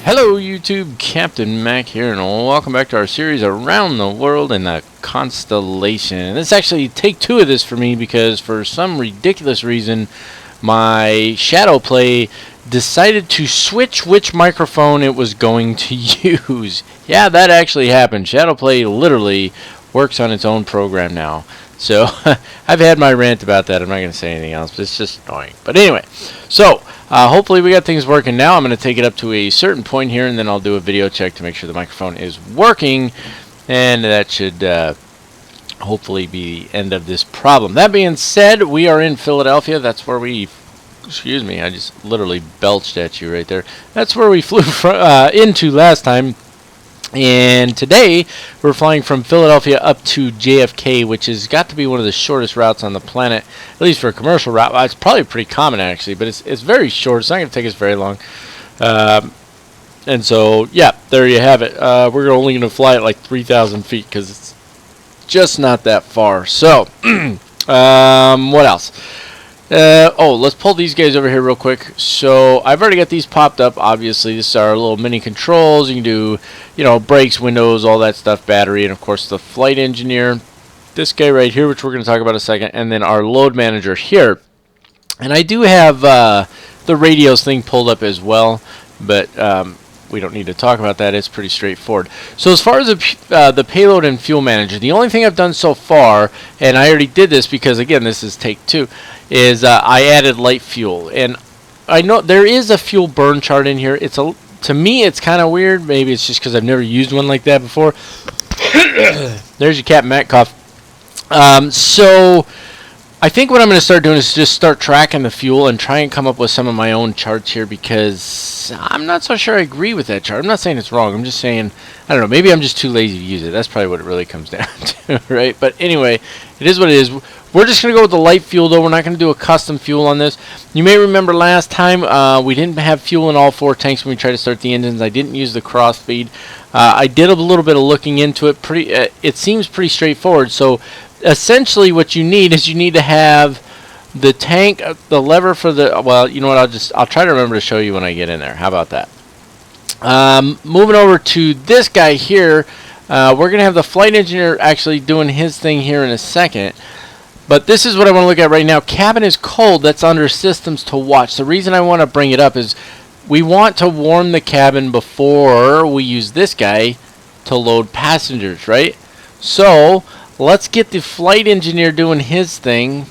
Hello YouTube, Captain Mac here, and welcome back to our series Around the World in the Constellation. And it's actually take two of this for me because for some ridiculous reason my Shadow Play decided to switch which microphone it was going to use. Yeah, that actually happened. Shadow Play literally works on its own program now. So I've had my rant about that. I'm not going to say anything else, but it's just annoying. But anyway, so hopefully we got things working now. I'm going to take it up to a certain point here, and then I'll do a video check to make sure the microphone is working, and that should hopefully be the end of this problem. That being said, we are in Philadelphia. That's where we, excuse me, I just literally belched at you right there. That's where we flew into last time. And today we're flying from Philadelphia up to JFK, which has got to be one of the shortest routes on the planet, at least for a commercial route. Well, it's probably pretty common actually, but it's very short. It's not going to take us very long. And so, yeah, there you have it. We're only going to fly at like 3,000 feet because it's just not that far. So, what else? Let's pull these guys over here real quick. So I've already got these popped up. Obviously, this is our little mini controls. You can do, you know, brakes, windows, all that stuff, battery, and of course the flight engineer. This guy right here, which we're going to talk about in a second, and then our load manager here. And I do have the radios thing pulled up as well, but we don't need to talk about that. It's pretty straightforward. So as far as the payload and fuel manager, the only thing I've done so far, and I already did this because again this is take two, is I added light fuel. And I know there is a fuel burn chart in here. To me it's kind of weird. Maybe it's just because I've never used one like that before. There's your Captain Mac cough. So I think what I'm going to start doing is just start tracking the fuel and try and come up with some of my own charts here, because I'm not so sure I agree with that chart. I'm not saying it's wrong. I'm just saying, I don't know, maybe I'm just too lazy to use it. That's probably what it really comes down to, right? But anyway, it is what it is. We're just going to go with the light fuel, though. We're not going to do a custom fuel on this. You may remember last time we didn't have fuel in all four tanks when we tried to start the engines. I didn't use the cross feed. I did a little bit of looking into it. It seems pretty straightforward. So essentially what you need is you need to have the tank, the lever for the, well, you know what, I'll try to remember to show you when I get in there. How about that? Moving over to this guy here, we're going to have the flight engineer actually doing his thing here in a second. But this is what I want to look at right now. Cabin is cold. That's under systems to watch. The reason I want to bring it up is we want to warm the cabin before we use this guy to load passengers, right? So let's get the flight engineer doing his thing.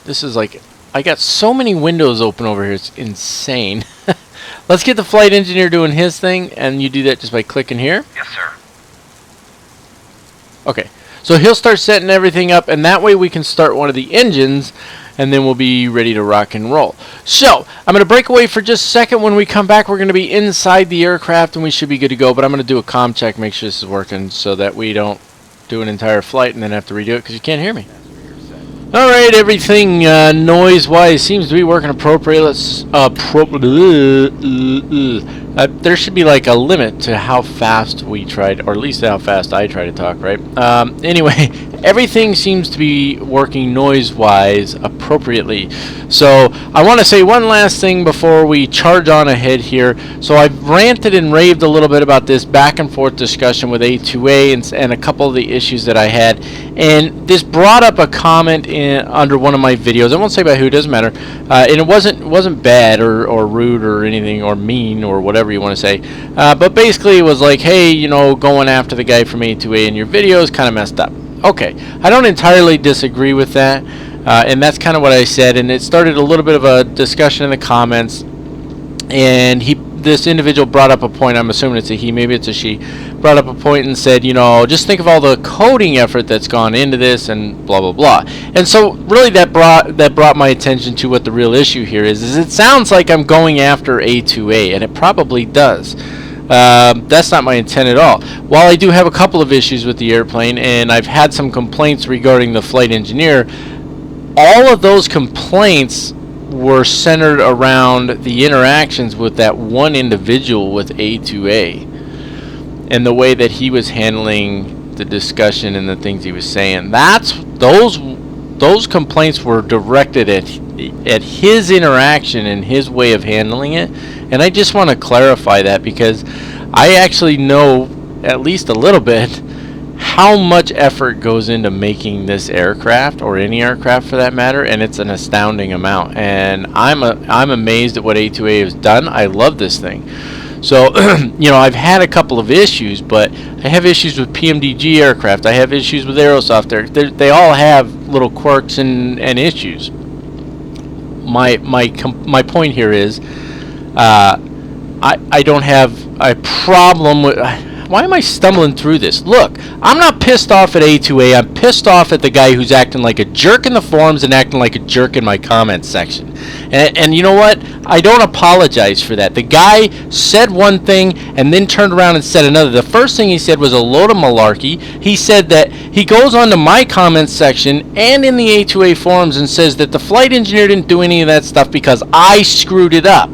This is like, I got so many windows open over here, it's insane. Let's get the flight engineer doing his thing, and you do that just by clicking here. Yes, sir. Okay, so he'll start setting everything up, and that way we can start one of the engines, and then we'll be ready to rock and roll. So I'm going to break away for just a second. When we come back, we're going to be inside the aircraft, and we should be good to go. But I'm going to do a comm check, make sure this is working, so that we don't do an entire flight and then have to redo it because you can't hear me. Alright, everything noise-wise seems to be working appropriately. There should be like a limit to how fast we tried, or at least how fast I try to talk, right? Anyway, everything seems to be working noise-wise appropriately. So I want to say one last thing before we charge on ahead here. So I've ranted and raved a little bit about this back and forth discussion with A2A and a couple of the issues that I had. And this brought up a comment under one of my videos. I won't say by who, it doesn't matter. And it wasn't bad or rude or anything or mean or whatever you want to say. But basically it was like, hey, you know, going after the guy from A2A in your video is kind of messed up. Okay, I don't entirely disagree with that. And that's kind of what I said. And it started a little bit of a discussion in the comments. And this individual brought up a point. I'm assuming it's a he, maybe it's a she. Brought up a point and said, you know, just think of all the coding effort that's gone into this and blah blah blah. And so really that brought my attention to what the real issue here is it sounds like I'm going after A2A, and it probably does. That's not my intent at all. While I do have a couple of issues with the airplane, and I've had some complaints regarding the flight engineer, all of those complaints were centered around the interactions with that one individual with A2A and the way that he was handling the discussion and the things he was saying. Those complaints were directed at at his interaction and his way of handling it. And I just want to clarify that, because I actually know at least a little bit how much effort goes into making this aircraft, or any aircraft for that matter, and it's an astounding amount. And I'm amazed at what A2A has done. I love this thing. So, you know, I've had a couple of issues, but I have issues with PMDG aircraft. I have issues with Aerosoft. They all have little quirks and issues. My point here is, I don't have a problem with... Why am I stumbling through this? Look, I'm not pissed off at A2A. I'm pissed off at the guy who's acting like a jerk in the forums and acting like a jerk in my comments section. And you know what? I don't apologize for that. The guy said one thing and then turned around and said another. The first thing he said was a load of malarkey. He said that he goes on to my comments section and in the A2A forums and says that the flight engineer didn't do any of that stuff because I screwed it up.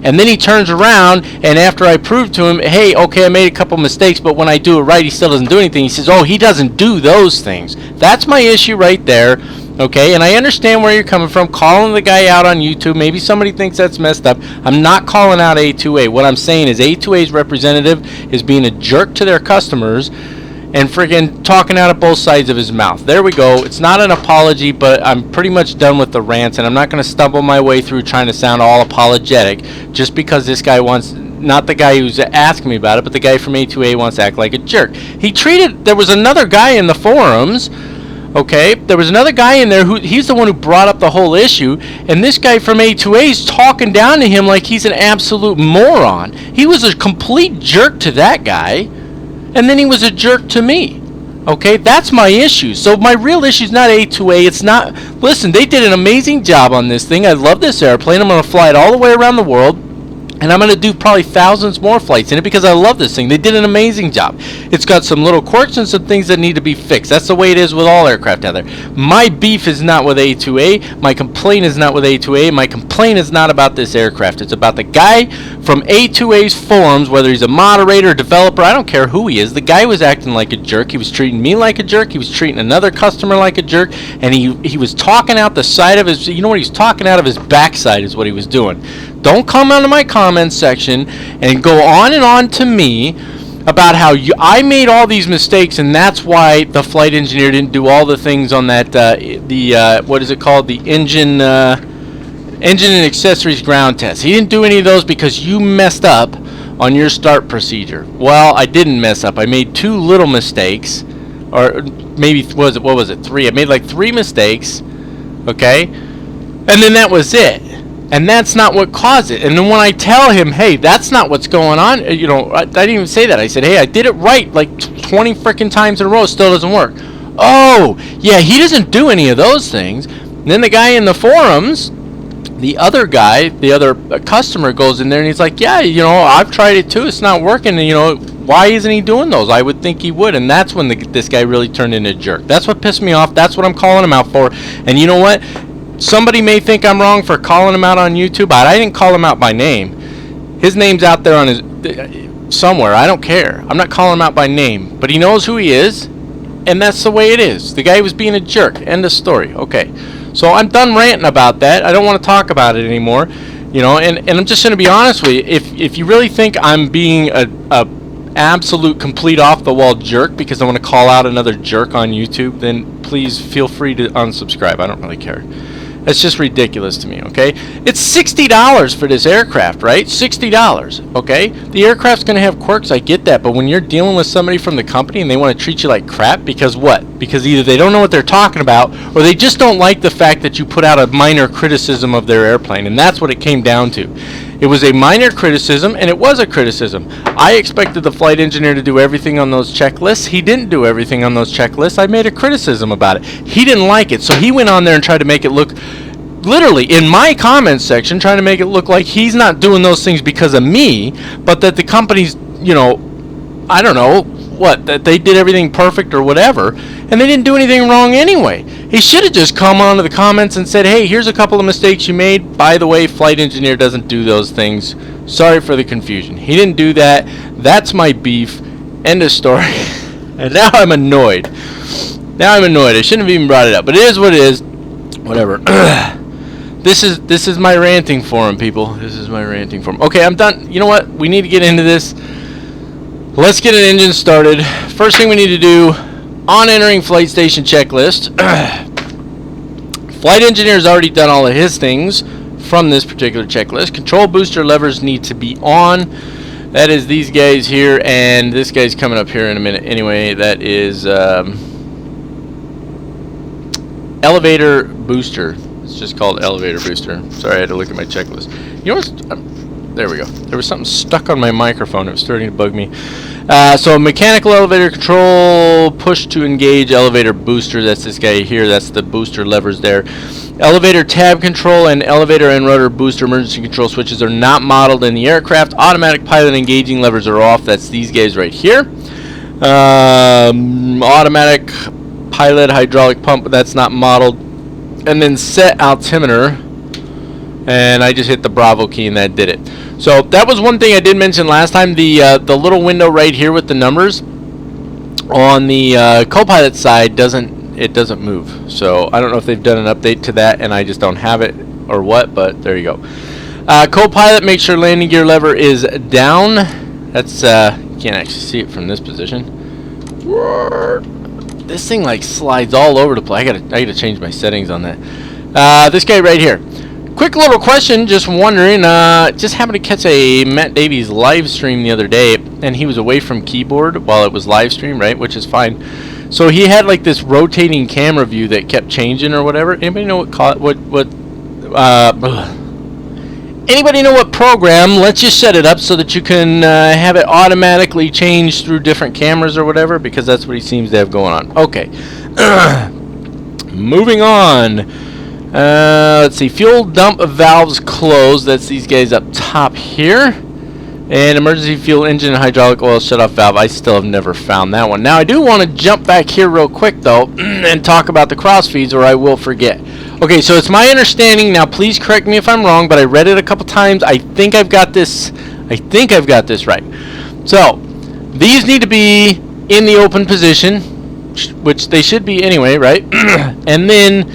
And then he turns around, and after I prove to him, hey, okay, I made a couple mistakes, but when I do it right, he still doesn't do anything. He says, oh, he doesn't do those things. That's my issue right there, okay? And I understand where you're coming from, calling the guy out on YouTube. Maybe somebody thinks that's messed up. I'm not calling out A2A. What I'm saying is A2A's representative is being a jerk to their customers and friggin' talking out of both sides of his mouth. There we go. It's not an apology, but I'm pretty much done with the rants, and I'm not going to stumble my way through trying to sound all apologetic just because this guy wants, not the guy who's asking me about it, but the guy from A2A wants to act like a jerk. There was another guy in the forums, okay? There was another guy in there he's the one who brought up the whole issue, and this guy from A2A is talking down to him like he's an absolute moron. He was a complete jerk to that guy. And then he was a jerk to me. Okay, that's my issue. So my real issue is not A2A. It's not... Listen, they did an amazing job on this thing. I love this airplane. I'm going to fly it all the way around the world. And I'm going to do probably thousands more flights in it because I love this thing. They did an amazing job. It's got some little quirks and some things that need to be fixed. That's the way it is with all aircraft out there. My beef is not with A2A. My complaint is not with A2A. My complaint is not about this aircraft. It's about the guy from A2A's forums, whether he's a moderator or developer, I don't care who he is. The guy was acting like a jerk. He was treating me like a jerk. He was treating another customer like a jerk. And he was talking out the side of his... You know what? He's talking out of his backside is what he was doing. Don't come onto my comments section and go on and on to me about how I made all these mistakes and that's why the flight engineer didn't do all the things on that what is it called, the engine and accessories ground test. He didn't do any of those because you messed up on your start procedure. Well, I didn't mess up. I made two little mistakes, or maybe what was it 3? I made like 3 mistakes, okay, and then that was it. And that's not what caused it. And then when I tell him, hey, that's not what's going on, you know, I didn't even say that. I said, hey, I did it right like 20 frickin' times in a row. It still doesn't work. Oh, yeah, he doesn't do any of those things. And then the guy in the forums, the other guy, the other customer goes in there and he's like, yeah, you know, I've tried it too. It's not working. And, you know, why isn't he doing those? I would think he would. And that's when this guy really turned into a jerk. That's what pissed me off. That's what I'm calling him out for. And you know what? Somebody may think I'm wrong for calling him out on YouTube, but I didn't call him out by name. His name's out there on his somewhere. I don't care. I'm not calling him out by name, but he knows who he is, and that's the way it is. The guy was being a jerk. End of story. Okay, so I'm done ranting about that. I don't want to talk about it anymore. You know, and I'm just going to be honest with you. If you really think I'm being a absolute complete off the wall jerk because I want to call out another jerk on YouTube, then please feel free to unsubscribe. I don't really care. That's just ridiculous to me, okay? It's $60 for this aircraft, right? $60, okay? The aircraft's going to have quirks, I get that, but when you're dealing with somebody from the company and they want to treat you like crap, because what? Because either they don't know what they're talking about, or they just don't like the fact that you put out a minor criticism of their airplane, and that's what it came down to. It was a minor criticism, and it was a criticism. I expected the flight engineer to do everything on those checklists. He didn't do everything on those checklists. I made a criticism about it. He didn't like it, so he went on there and tried to make it look, literally, in my comments section, trying to make it look like he's not doing those things because of me, but that the company's, you know, I don't know, what, that they did everything perfect or whatever, and they didn't do anything wrong anyway. He should have just come onto the comments and said, hey, here's a couple of mistakes you made. By the way, flight engineer doesn't do those things. Sorry for the confusion. He didn't do that. That's my beef. End of story. And now I'm annoyed. Now I'm annoyed. I shouldn't have even brought it up, but it is what it is. Whatever. This is my ranting forum, people. This is my ranting forum. Okay, I'm done. You know what? We need to get into this. Let's get an engine started. First thing we need to do, on entering flight station checklist. Flight engineer's already done all of his things from this particular checklist. Control booster levers need to be on. That is these guys here, and this guy's coming up here in a minute. Anyway, that is elevator booster. It's just called elevator booster. Sorry, I had to look at my checklist. You know what's... there we go. There was something stuck on my microphone. It was starting to bug me. So mechanical elevator control, push to engage elevator booster. That's this guy here. That's the booster levers there. Elevator tab control and elevator and rotor booster emergency control switches are not modeled in the aircraft. Automatic pilot engaging levers are off. That's these guys right here. Automatic pilot hydraulic pump. That's not modeled. And then set altimeter. And I just hit the Bravo key and that did it. So that was one thing I did mention last time. The little window right here with the numbers on the co-pilot side doesn't move. So I don't know if they've done an update to that and I just don't have it or what, but there you go. Co-pilot, make sure landing gear lever is down. That's you can't actually see it from this position. This thing like slides all over the place. I gotta change my settings on that. This guy right here. Quick little question, just wondering, just happened to catch a Matt Davies live stream the other day, and he was away from keyboard while it was live stream, right, which is fine. So he had like this rotating camera view that kept changing or whatever. Anybody know anybody know what program lets you set it up so that you can have it automatically change through different cameras or whatever? Because that's what he seems to have going on. Okay. Moving on. Let's see. Fuel dump valves closed. That's these guys up top here. And emergency fuel engine and hydraulic oil shut-off valve. I still have never found that one. Now, I do want to jump back here real quick, though, and talk about the cross feeds, or I will forget. Okay, so it's my understanding. Now, please correct me if I'm wrong, but I read it a couple times. I think I've got this right. So, these need to be in the open position, which they should be anyway, right? And then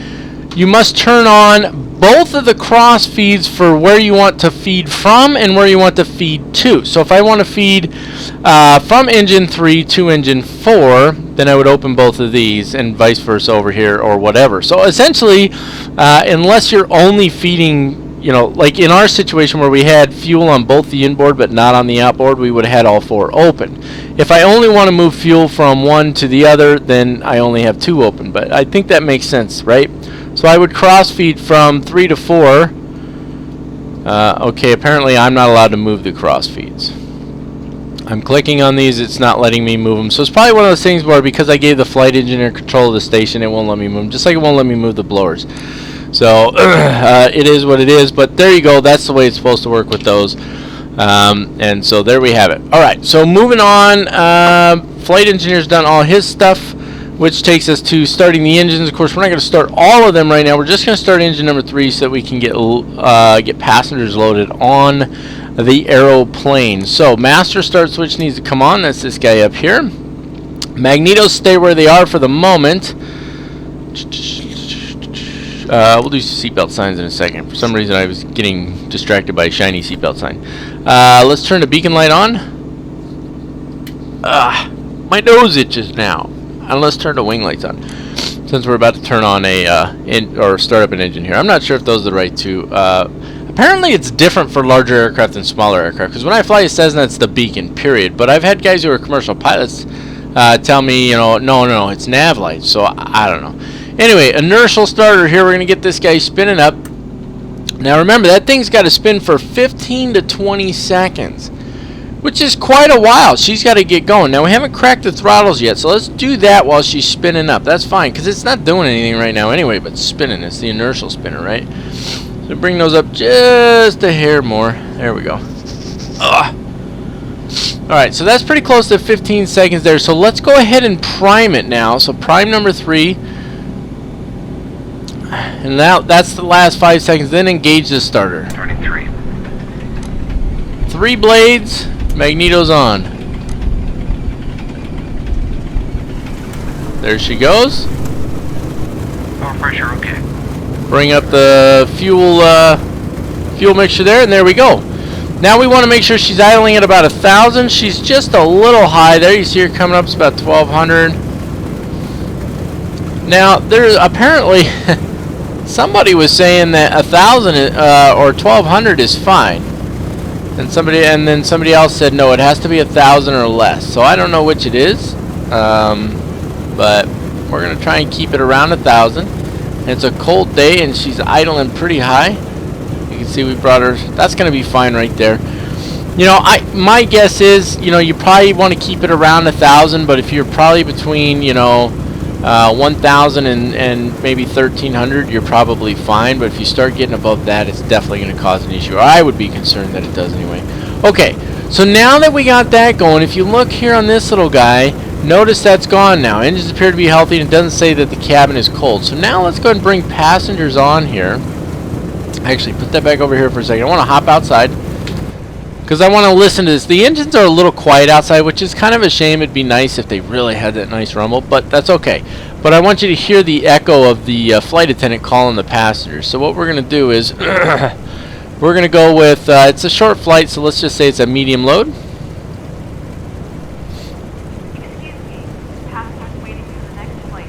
you must turn on both of the cross feeds for where you want to feed from and where you want to feed to. So if I want to feed from engine 3 to engine 4, then I would open both of these and vice versa over here or whatever. So essentially, unless you're only feeding, you know, like in our situation where we had fuel on both the inboard but not on the outboard, we would have had all 4 open. If I only want to move fuel from one to the other, then I only have 2 open. But I think that makes sense, right? So I would cross feed from 3 to 4. Okay, apparently I'm not allowed to move the cross feeds. I'm clicking on these, it's not letting me move them. So it's probably one of those things where because I gave the flight engineer control of the station, it won't let me move them. Just like it won't let me move the blowers. So it is what it is, but there you go. That's the way it's supposed to work with those. And so there we have it. Alright, so moving on. Flight engineer's done all his stuff, which takes us to starting the engines. Of course, we're not going to start all of them right now. We're just going to start engine number 3 so that we can get passengers loaded on the aeroplane. So, master start switch needs to come on. That's this guy up here. Magnetos stay where they are for the moment. We'll do seatbelt signs in a second. For some reason, I was getting distracted by a shiny seatbelt sign. Let's turn the beacon light on. My nose itches now. And let's turn the wing lights on, since we're about to turn on or start up an engine here. I'm not sure if those are the right two. Apparently it's different for larger aircraft than smaller aircraft, because when I fly a Cessna, it's the beacon, period. But I've had guys who are commercial pilots tell me, you know, no, it's nav lights, so I don't know. Anyway, inertial starter here. We're going to get this guy spinning up. Now remember, that thing's got to spin for 15 to 20 seconds. Which is quite a while. She's got to get going. Now, we haven't cracked the throttles yet, so let's do that while she's spinning up. That's fine, because it's not doing anything right now anyway, but spinning. It's the inertial spinner, right? So bring those up just a hair more. There we go. Alright, so that's pretty close to 15 seconds there. So let's go ahead and prime it now. So prime number 3. And now that's the last 5 seconds. Then engage the starter. Turning 3. 3 blades. Magneto's on. There she goes. Lower pressure okay. Bring up the fuel mixture there, and there we go. Now we want to make sure she's idling at about 1,000. She's just a little high there. You see her coming up. It's about 1,200. Now there's apparently somebody was saying that 1,000 or 1,200 is fine, and then somebody else said no, it has to be 1,000 or less. So I don't know which it is, but we're gonna try and keep it around 1,000. It's a cold day and she's idling pretty high. You can see we brought her. That's gonna be fine right there. You know, my guess is, you know, you probably want to keep it around 1,000, but if you're probably between, you know, 1,000 and maybe 1,300, you're probably fine. But if you start getting above that, it's definitely going to cause an issue. Or I would be concerned that it does anyway. Okay, so now that we got that going, if you look here on this little guy, notice that's gone now. Engines appear to be healthy, and it doesn't say that the cabin is cold. So now let's go ahead and bring passengers on here. Actually, put that back over here for a second. I want to hop outside because I want to listen to this. The engines are a little quiet outside, which is kind of a shame. It'd be nice if they really had that nice rumble, but that's okay. But I want you to hear the echo of the flight attendant calling the passengers. So what we're going to do is we're going to go with, it's a short flight, so let's just say it's a medium load. Excuse me, passengers waiting for the next flight.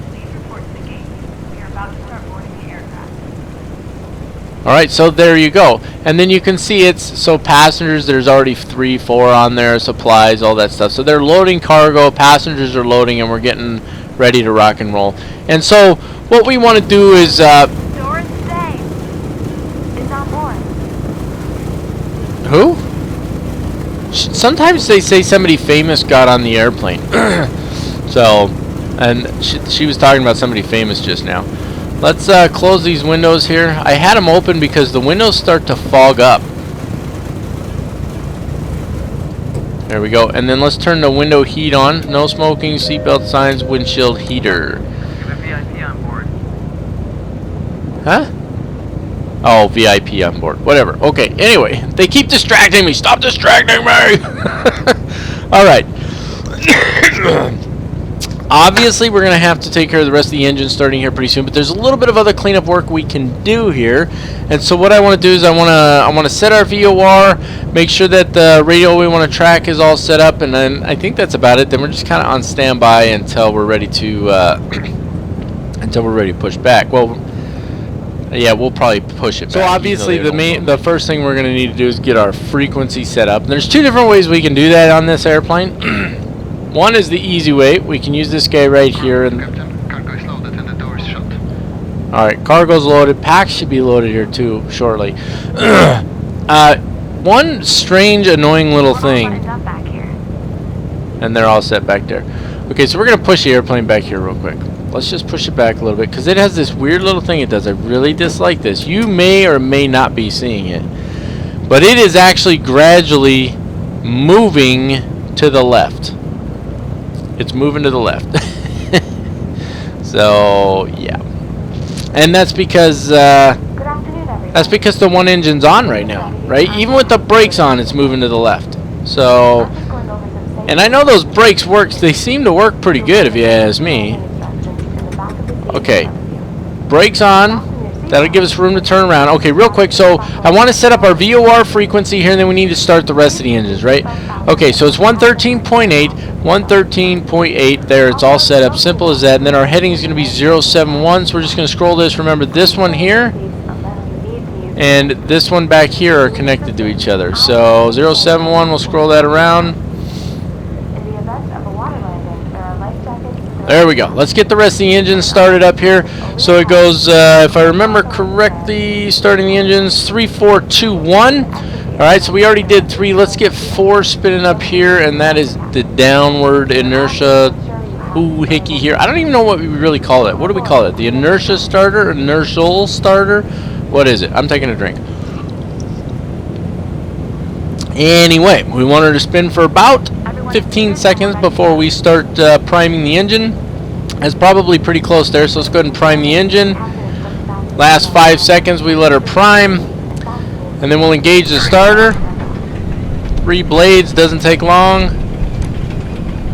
Please report to the gate. We are about to start boarding the aircraft. Alright, so there you go. And then you can see it's, so passengers, there's already 3, 4 on there, supplies, all that stuff. So they're loading cargo, passengers are loading, and we're getting ready to rock and roll. And so what we want to do is... Doors stay. It's on board. Who? Sometimes they say somebody famous got on the airplane. So, and she was talking about somebody famous just now. Let's close these windows here. I had them open because the windows start to fog up. There we go. And then let's turn the window heat on. No smoking, seatbelt signs, windshield heater. You have a VIP on board. Huh? Oh, VIP on board. Whatever. Okay. Anyway, they keep distracting me. Stop distracting me! Alright. Obviously, we're going to have to take care of the rest of the engine starting here pretty soon, but there's a little bit of other cleanup work we can do here. And so what I want to do is I want to set our VOR, make sure that the radio we want to track is all set up, and then I think that's about it. Then we're just kind of on standby until we're ready to push back. Well, yeah, we'll probably push it back. So obviously the first thing we're going to need to do is get our frequency set up. And there's 2 different ways we can do that on this airplane. One is the easy way. We can use this guy right here. And Cargo is loaded and the door is shut. alright, cargo's loaded. Packs should be loaded here too shortly. One strange, annoying little thing. And they're all set back there. Okay, so we're going to push the airplane back here real quick. Let's just push it back a little bit because it has this weird little thing it does. I really dislike this. You may or may not be seeing it. But it is actually gradually moving to the left. It's moving to the left. So yeah, and that's because the one engine's on right now, right? Even with the brakes on, it's moving to the left. So, and I know those brakes work. They seem to work pretty good, if you ask me. Okay, brakes on. That'll give us room to turn around. Okay, real quick, so I want to set up our VOR frequency here, and then we need to start the rest of the engines, right? Okay, so it's 113.8, 113.8 there. It's all set up, simple as that. And then our heading is going to be 071, so we're just going to scroll this. Remember, this one here and this one back here are connected to each other. So 071, we'll scroll that around. There we go. Let's get the rest of the engines started up here. So it goes, if I remember correctly, starting the engines, 3, 4, 2, 1. Alright, so we already did 3. Let's get 4 spinning up here, and that is the downward inertia hickey here. I don't even know what we really call it. What do we call it? The inertia starter? Inertial starter? What is it? I'm taking a drink. Anyway, we want her to spin for about 15 seconds before we start priming the engine. That's probably pretty close there, so let's go ahead and prime the engine. Last 5 seconds we let her prime, and then we'll engage the starter. 3 blades, doesn't take long.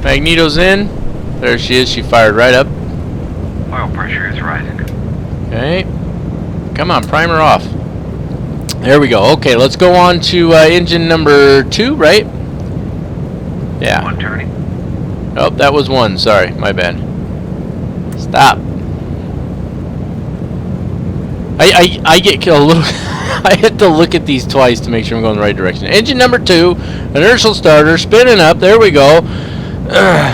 Magneto's in. There she is, she fired right up. Oil pressure is rising. Okay. come on, primer off. There we go. Okay, let's go on to engine number 2, right? Yeah. One turning. Oh, that was 1. Sorry, my bad. Stop. I get a little... I had to look at these twice to make sure I'm going the right direction. Engine number 2, inertial starter, spinning up. There we go.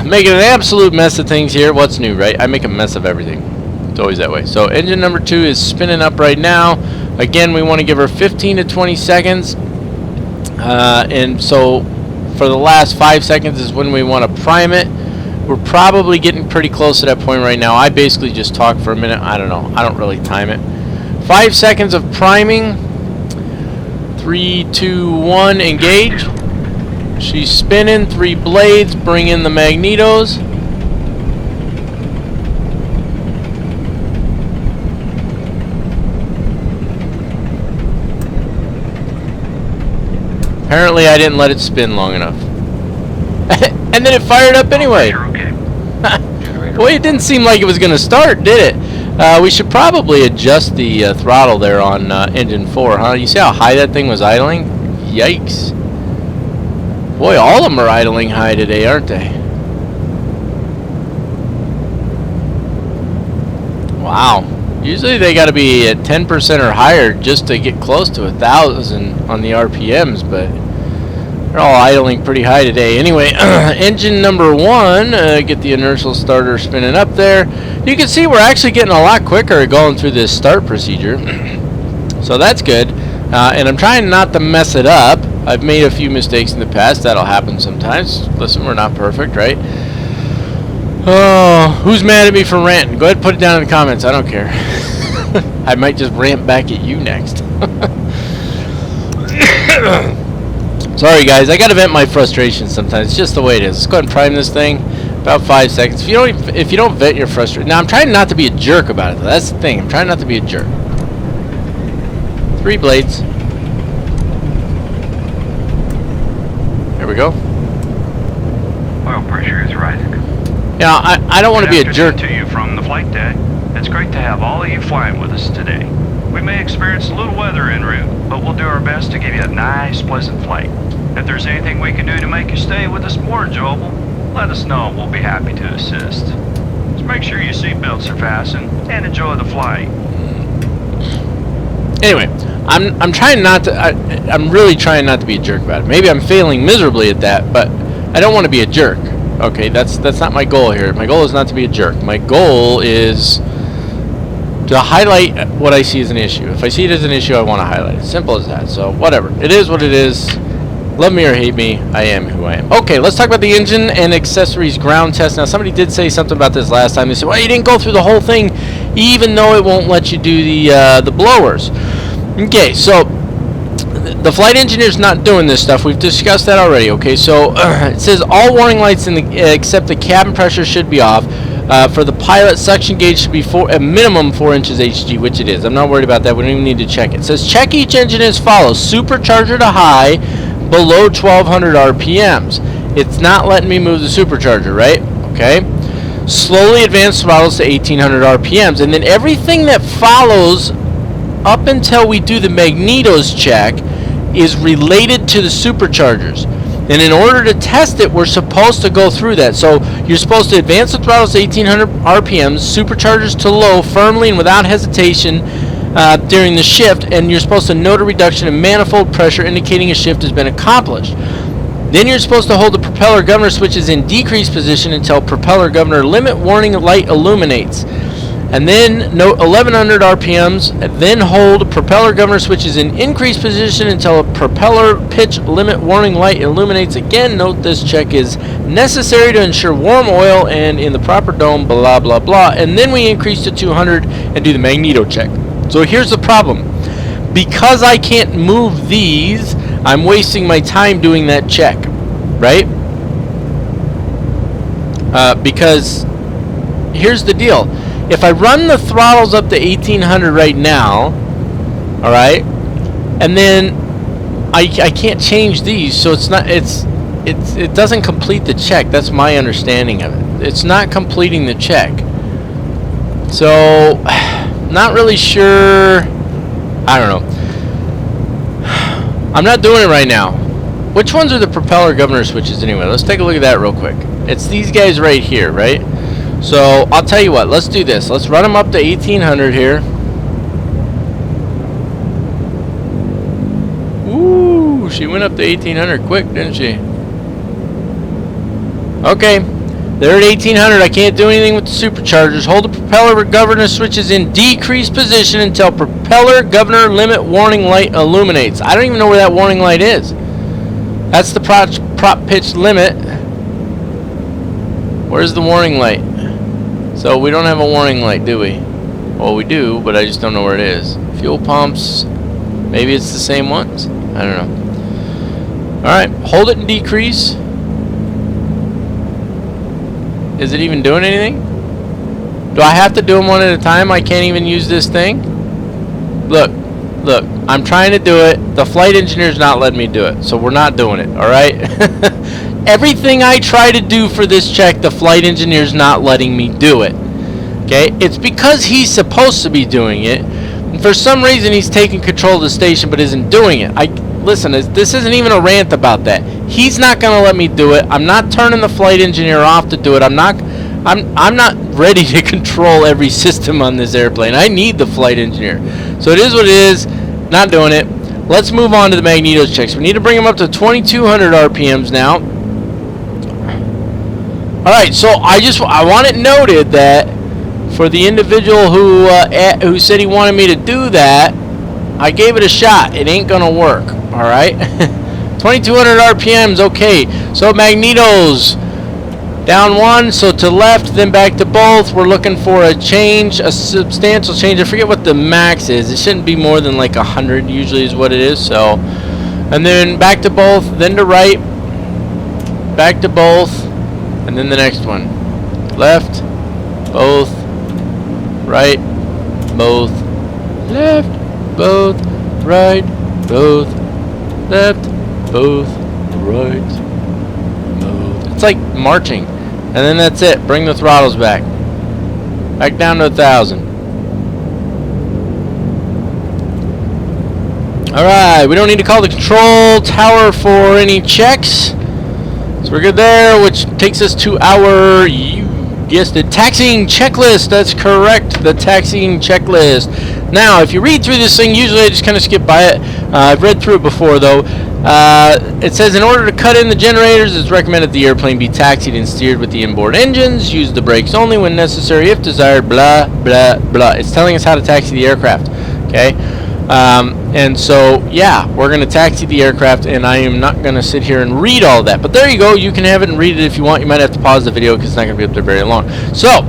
Making an absolute mess of things here. What's new, right? I make a mess of everything. It's always that way. So engine number 2 is spinning up right now. Again, we want to give her 15 to 20 seconds. And so for the last 5 seconds is when we want to prime it. We're probably getting pretty close to that point right now. I basically just talk for a minute. I don't know. I don't really time it. 5 seconds of priming. 3, 2, 1, engage. She's spinning. 3 blades. Bring in the magnetos. Apparently I didn't let it spin long enough. And then it fired up anyway. Okay. Well, it didn't seem like it was going to start, did it? We should probably adjust the throttle there on engine 4, huh? You see how high that thing was idling? Yikes. Boy, all of them are idling high today, aren't they? Wow. Usually they got to be at 10% or higher just to get close to 1,000 on the RPMs, but they're all idling pretty high today. Anyway, engine number 1, get the inertial starter spinning up there. You can see we're actually getting a lot quicker going through this start procedure. So that's good. And I'm trying not to mess it up. I've made a few mistakes in the past. That'll happen sometimes. Listen, we're not perfect, right? Oh, who's mad at me for ranting? Go ahead and put it down in the comments. I don't care. I might just rant back at you next. Sorry guys, I gotta vent my frustration sometimes. It's just the way it is. Let's go ahead and prime this thing. About 5 seconds. If you don't vent your frustration. Now I'm trying not to be a jerk about it though. That's the thing. I'm trying not to be a jerk. 3 blades. There we go. Oil pressure is rising. Now I don't want to be a jerk. To you from the flight deck. It's great to have all of you flying with us today. We may experience a little weather en route, but we'll do our best to give you a nice, pleasant flight. If there's anything we can do to make your stay with us more enjoyable, let us know and we'll be happy to assist. Just make sure your seatbelts are fastened and enjoy the flight. Anyway, I'm trying not to. I'm really trying not to be a jerk about it. Maybe I'm failing miserably at that, but I don't want to be a jerk. Okay, that's not my goal here. My goal is not to be a jerk. My goal is to highlight what I see as an issue. If I see it as an issue, I want to highlight it. Simple as that. So whatever. It is what it is. Love me or hate me, I am who I am. Okay, let's talk about the engine and accessories ground test. Now, somebody did say something about this last time. They said, well, you didn't go through the whole thing, even though it won't let you do the blowers. Okay, so the flight engineer's not doing this stuff. We've discussed that already. Okay, so it says all warning lights except the cabin pressure should be off. For the pilot, suction gauge should be a minimum 4 inches HG, which it is. I'm not worried about that. We don't even need to check it. It says check each engine as follows. Supercharger to high, below 1200 RPMs. It's not letting me move the supercharger, right? Okay. Slowly advance throttles to 1800 RPMs. And then everything that follows up until we do the magnetos check is related to the superchargers. And in order to test it, we're supposed to go through that. So you're supposed to advance the throttles to 1800 RPMs, superchargers to low, firmly and without hesitation during the shift, and you're supposed to note a reduction in manifold pressure indicating a shift has been accomplished. Then you're supposed to hold the propeller governor switches in decreased position until propeller governor limit warning light illuminates. And then note 1100 RPMs, then hold propeller governor switches in increased position until a propeller pitch limit warning light illuminates. Again, note this check is necessary to ensure warm oil and in the proper dome, blah, blah, blah. And then we increase to 200 and do the magneto check. So here's the problem. Because I can't move these, I'm wasting my time doing that check, right? Because here's the deal. If I run the throttles up to 1800 right now, all right, and then I can't change these, so it doesn't complete the check. That's my understanding of it. It's not completing the check. So, not really sure I don't know. I'm not doing it right now. Which ones are the propeller governor switches anyway? Let's take a look at that real quick. It's these guys right here, right? So I'll tell you what, let's do this. Let's run them up to 1800 here. Ooh, she went up to 1800 quick, didn't she? Okay, they're at 1800. I can't do anything with the superchargers. Hold the propeller governor switches in decreased position until propeller governor limit warning light illuminates. I don't even know where that warning light is. That's the prop pitch limit. Where's the warning light? So we don't have a warning light, do we? Well, we do, but I just don't know where it is. Fuel pumps. Maybe it's the same ones? I don't know. Alright, hold it and decrease. Is it even doing anything? Do I have to do them one at a time? I can't even use this thing? Look, I'm trying to do it. The flight engineer's not letting me do it, so we're not doing it, alright? Everything I try to do for this check, the flight engineer's not letting me do it. Okay? It's because he's supposed to be doing it, and for some reason he's taking control of the station but isn't doing it. Listen, this isn't even a rant about that. He's not going to let me do it. I'm not turning the flight engineer off to do it. I'm not ready to control every system on this airplane. I need the flight engineer. So it is what it is. Not doing it. Let's move on to the magnetos checks. We need to bring them up to 2200 RPMs now. Alright, so I want it noted that for the individual who said he wanted me to do that, I gave it a shot. It ain't gonna work. Alright? 2200 RPMs, okay. So magnetos. Down one, so to left, then back to both. We're looking for a change, a substantial change. I forget what the max is. It shouldn't be more than like 100 usually is what it is. So, and then back to both, then to right, back to both, and then the next one. Left, both, right, both, left, both, right, both, left, both, right, both. It's like marching. And then that's it. Bring the throttles back. Back down to 1,000. Alright, we don't need to call the control tower for any checks. So we're good there, which takes us to our, yes, the taxiing checklist. That's correct, the taxiing checklist. Now, if you read through this thing, usually I just kind of skip by it. I've read through it before, though. It says, in order to cut in the generators, it's recommended the airplane be taxied and steered with the inboard engines. Use the brakes only when necessary, if desired, blah, blah, blah. It's telling us how to taxi the aircraft, okay? And so, yeah, we're going to taxi the aircraft, and I am not going to sit here and read all that. But there you go. You can have it and read it if you want. You might have to pause the video because it's not going to be up there very long. So,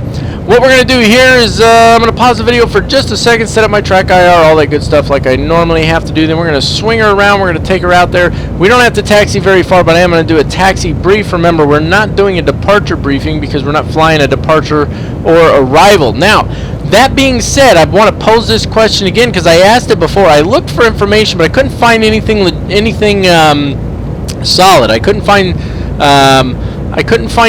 what we're going to do here is I'm going to pause the video for just a second, set up my track IR, all that good stuff like I normally have to do. Then we're going to swing her around. We're going to take her out there. We don't have to taxi very far, but I am going to do a taxi brief. Remember, we're not doing a departure briefing because we're not flying a departure or arrival. Now, that being said, I want to pose this question again because I asked it before. I looked for information, but I couldn't find anything solid. I couldn't find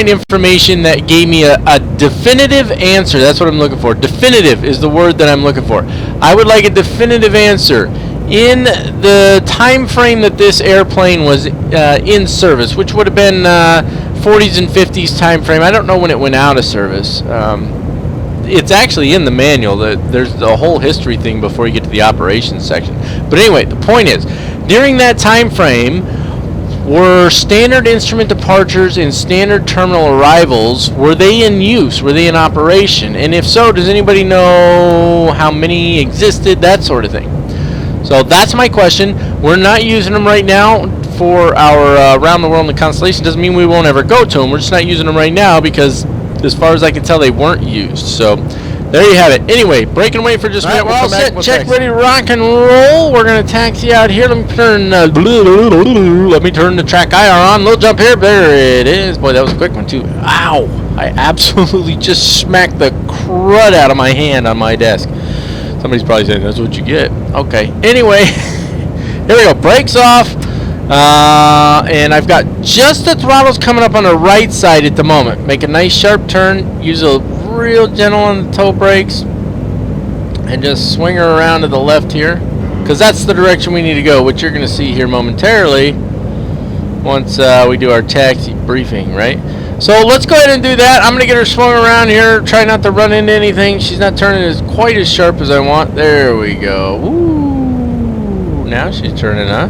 information that gave me a definitive answer. That's what I'm looking for. Definitive is the word that I'm looking for. I would like a definitive answer. In the time frame that this airplane was in service, which would have been 40s and 50s time frame. I don't know when it went out of service. It's actually in the manual. There's the whole history thing before you get to the operations section. But anyway, the point is, during that time frame, were standard instrument departures and standard terminal arrivals, were they in use? Were they in operation? And if so, does anybody know how many existed? That sort of thing. So that's my question. We're not using them right now for our around the world in the Constellation. Doesn't mean we won't ever go to them. We're just not using them right now because, as far as I can tell, they weren't used. So there you have it. Anyway, breaking away for just a minute. We're all set. Check, ready to rock and roll. We're going to taxi out here. Let me turn the track IR on. Little jump here. There it is. Boy, that was a quick one, too. Ow. I absolutely just smacked the crud out of my hand on my desk. Somebody's probably saying, that's what you get. Okay. Anyway, here we go. Brakes off. And I've got just the throttles coming up on the right side at the moment. Make a nice sharp turn. Use a real gentle on the toe brakes. And just swing her around to the left here. because that's the direction we need to go, which you're going to see here momentarily once we do our taxi briefing, right? So let's go ahead and do that. I'm going to get her swung around here, try not to run into anything. She's not turning as quite as sharp as I want. There we go. Woo! Now she's turning, huh?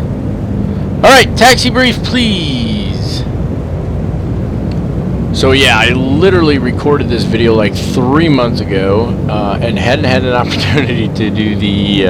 Alright, taxi brief, please. So yeah, I literally recorded this video like 3 months ago and hadn't had an opportunity to do the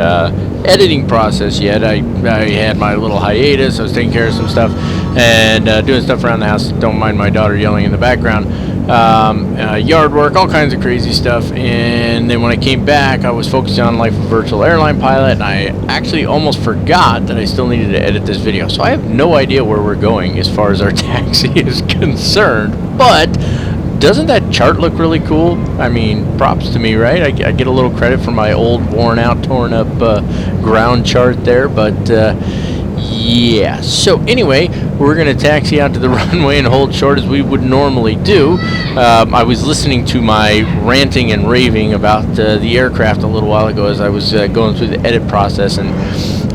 editing process yet. I had my little hiatus. I was taking care of some stuff and doing stuff around the house. Don't mind my daughter yelling in the background. Yard work, all kinds of crazy stuff. And then when I came back, I was focusing on life of a virtual airline pilot, and I actually almost forgot that I still needed to edit this video. So I have no idea where we're going as far as our taxi is concerned. But doesn't that chart look really cool? I mean, props to me, right? I get a little credit for my old, worn out, torn up ground chart there, but yeah. So anyway, we're going to taxi out to the runway and hold short as we would normally do. I was listening to my ranting and raving about the aircraft a little while ago as I was going through the edit process, and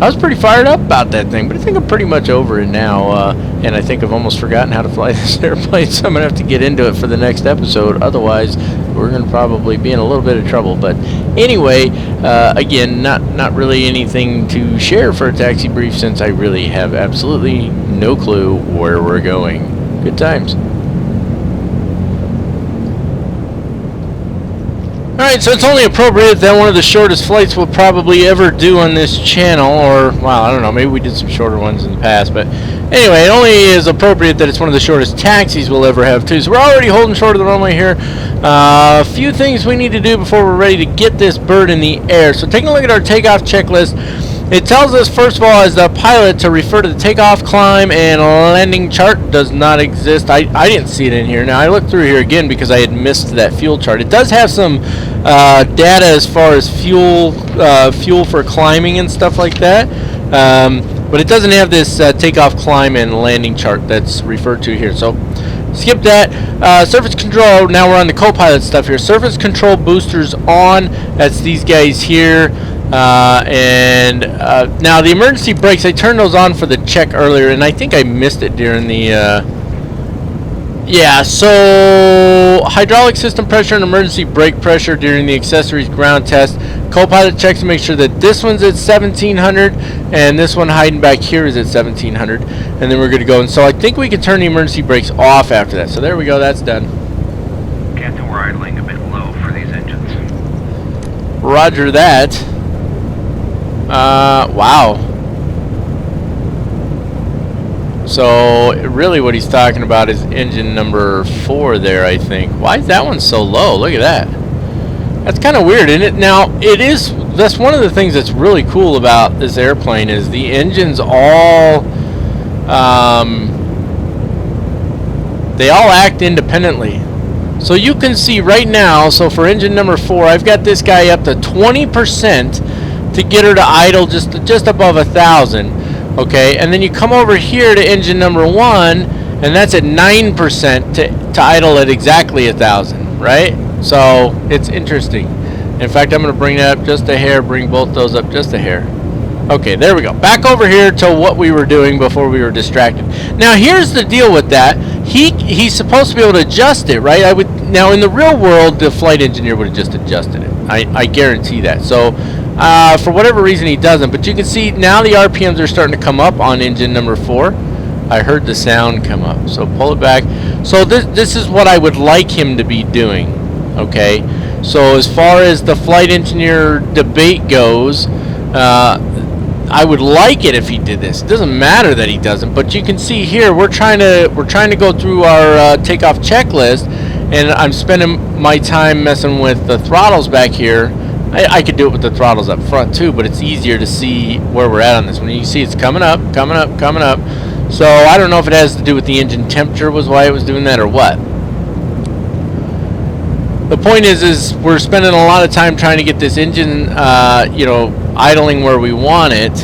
I was pretty fired up about that thing, but I think I'm pretty much over it now, and I think I've almost forgotten how to fly this airplane, so I'm going to have to get into it for the next episode. Otherwise, we're going to probably be in a little bit of trouble. But anyway, again, not really anything to share for a taxi brief since I really have absolutely no clue where we're going. Good times. Alright, so it's only appropriate that one of the shortest flights we'll probably ever do on this channel, or, well, I don't know, maybe we did some shorter ones in the past, but anyway, it only is appropriate that it's one of the shortest taxis we'll ever have, too. So we're already holding short of the runway here. A few things we need to do before we're ready to get this bird in the air. So taking a look at our takeoff checklist, it tells us, first of all, as the pilot, to refer to the takeoff, climb, and landing chart. Does not exist. I didn't see it in here. Now, I looked through here again because I had missed that fuel chart. It does have some data as far as fuel for climbing and stuff like that. But it doesn't have this takeoff, climb, and landing chart that's referred to here. So skip that. Surface control. Now we're on the co-pilot stuff here. Surface control boosters on. That's these guys here. Now the emergency brakes, I turned those on for the check earlier, and I think I missed it during the yeah, so hydraulic system pressure and emergency brake pressure during the accessories ground test. Co-pilot checks to make sure that this one's at 1700 and this one hiding back here is at 1700, and then we're good to go. And so I think we can turn the emergency brakes off after that. So there we go, that's done. Captain, we're idling a bit low for these engines. Roger that. Wow. So really what he's talking about is engine number 4 there, I think. Why is that one so low? Look at that. That's kind of weird, isn't it? Now, that's one of the things that's really cool about this airplane is the engines all, they all act independently. So you can see right now, so for engine number 4, I've got this guy up to 20% to get her to idle just above 1,000. Okay, and then you come over here to engine number 1, and that's at 9% to idle at exactly 1,000, right? So it's interesting. In fact, I'm going to bring that up just a hair, bring both those up just a hair. Okay, there we go. Back over here to what we were doing before we were distracted. Now here's the deal with that. He's supposed to be able to adjust it, right? Now in the real world, the flight engineer would have just adjusted it. I guarantee that. So for whatever reason he doesn't, but you can see now the RPMs are starting to come up on engine number 4. I heard the sound come up, so pull it back. So this is what I would like him to be doing. Okay, so as far as the flight engineer debate goes, I would like it if he did this. It doesn't matter that he doesn't, but you can see here we're trying to go through our takeoff checklist, and I'm spending my time messing with the throttles back here. I could do it with the throttles up front too, but it's easier to see where we're at on this one. You can see it's coming up, coming up, coming up. So I don't know if it has to do with the engine temperature was why it was doing that or what. The point is we're spending a lot of time trying to get this engine, idling where we want it,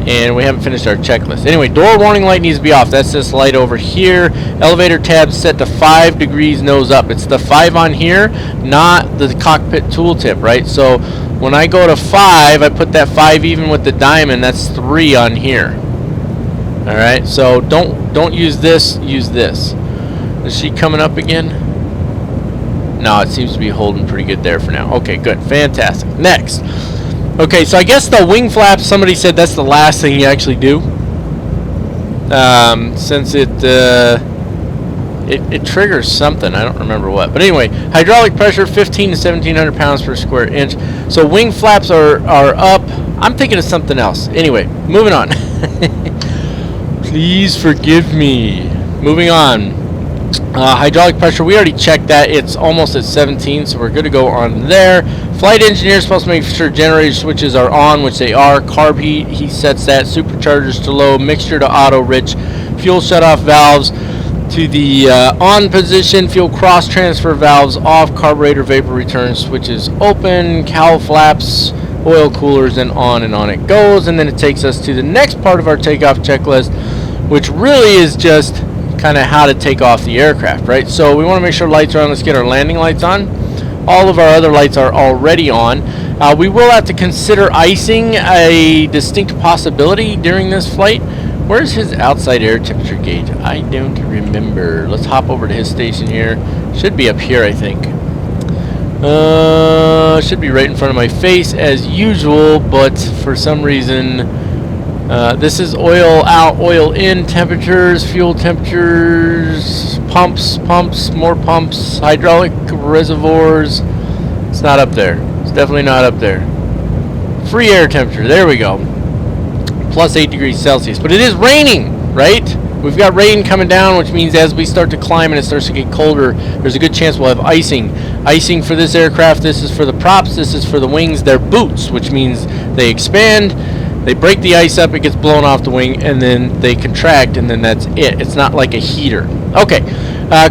and we haven't finished our checklist. Anyway, door warning light needs to be off. That's this light over here. Elevator tab set to 5 degrees nose up. It's the 5 on here, not the cockpit tooltip, right? So When I go to 5, I put that 5 even with the diamond. That's 3 on here. All right, so don't use this. Use this. Is she coming up again? No, it seems to be holding pretty good there for now. Okay, good, fantastic. Next. Okay, so I guess the wing flaps. Somebody said that's the last thing you actually do. Since it triggers something. I don't remember what. But anyway, hydraulic pressure 15 to 1700 pounds per square inch. So wing flaps are up. I'm thinking of something else. Anyway, moving on. Please forgive me. Moving on. Hydraulic pressure, we already checked that. It's almost at 17, so we're good to go on there. Flight engineer is supposed to make sure generator switches are on, which they are. Carb heat, he sets that. Superchargers to low, mixture to auto, rich. Fuel shutoff valves to the on position. Fuel cross transfer valves off. Carburetor vapor return switches open. Cowl flaps, oil coolers, and on it goes. And then it takes us to the next part of our takeoff checklist, which really is just kind of how to take off the aircraft, right? So we want to make sure lights are on. Let's get our landing lights on. All of our other lights are already on. We will have to consider icing, a distinct possibility during this flight. Where's his outside air temperature gauge? I don't remember. Let's hop over to his station here. Should be up here, I think. Should be right in front of my face as usual, but for some reason this is oil out, oil in temperatures, fuel temperatures, pumps, more pumps, hydraulic reservoirs. It's not up there. It's definitely not up there. Free air temperature. There we go. Plus 8 degrees Celsius. But it is raining, right? We've got rain coming down, which means as we start to climb and it starts to get colder, there's a good chance we'll have icing. Icing for this aircraft. This is for the props. This is for the wings. They're boots, which means they expand. They break the ice up, it gets blown off the wing, and then they contract, and then that's it. It's not like a heater. Okay,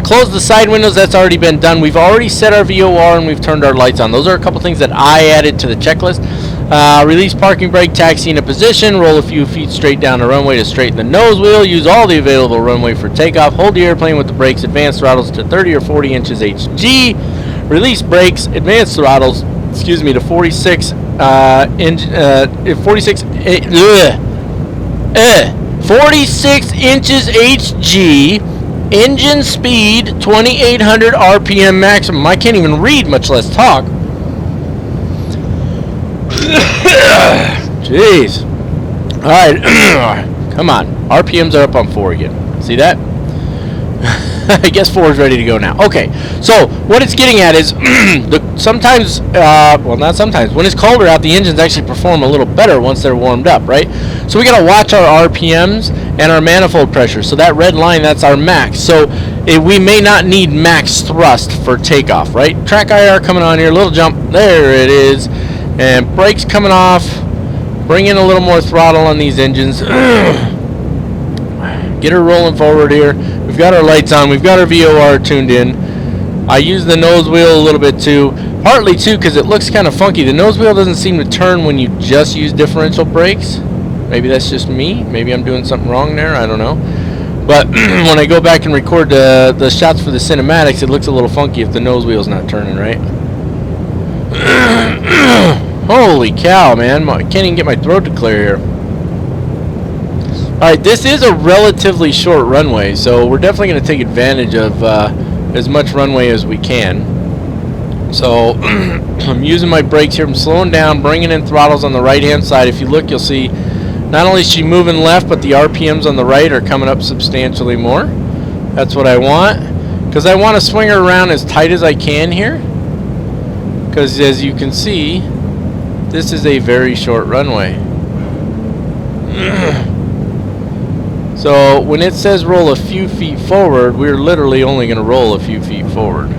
close the side windows. That's already been done. We've already set our VOR, and we've turned our lights on. Those are a couple things that I added to the checklist. Release parking brake, taxi into position, roll a few feet straight down the runway to straighten the nose wheel, use all the available runway for takeoff, hold the airplane with the brakes, advance throttles to 30 or 40 inches HG, release brakes, advance throttles, excuse me, to 46 46 inches HG, engine speed 2800 RPM maximum. I can't even read, much less talk. Jeez. Alright. Come on. RPMs are up on 4 again. See that? I guess 4 is ready to go now. Okay, so what it's getting at is sometimes, well, not sometimes, when it's colder out, the engines actually perform a little better once they're warmed up, right? So we got to watch our RPMs and our manifold pressure. So that red line, that's our max. So we may not need max thrust for takeoff, right? Track IR coming on here, little jump, there it is, and brakes coming off. Bring in a little more throttle on these engines. Get her rolling forward here. We've got our lights on. We've got our VOR tuned in. I use the nose wheel a little bit too. Partly too because it looks kind of funky. The nose wheel doesn't seem to turn when you just use differential brakes. Maybe that's just me. Maybe I'm doing something wrong there. I don't know. But when I go back and record the shots for the cinematics, it looks a little funky if the nose wheel's not turning, right? Holy cow, man. I can't even get my throat to clear here. Alright, this is a relatively short runway, so we're definitely going to take advantage of as much runway as we can. So, I'm using my brakes here. I'm slowing down, bringing in throttles on the right-hand side. If you look, you'll see not only is she moving left, but the RPMs on the right are coming up substantially more. That's what I want, because I want to swing her around as tight as I can here. Because as you can see, this is a very short runway. So when it says roll a few feet forward, we're literally only going to roll a few feet forward.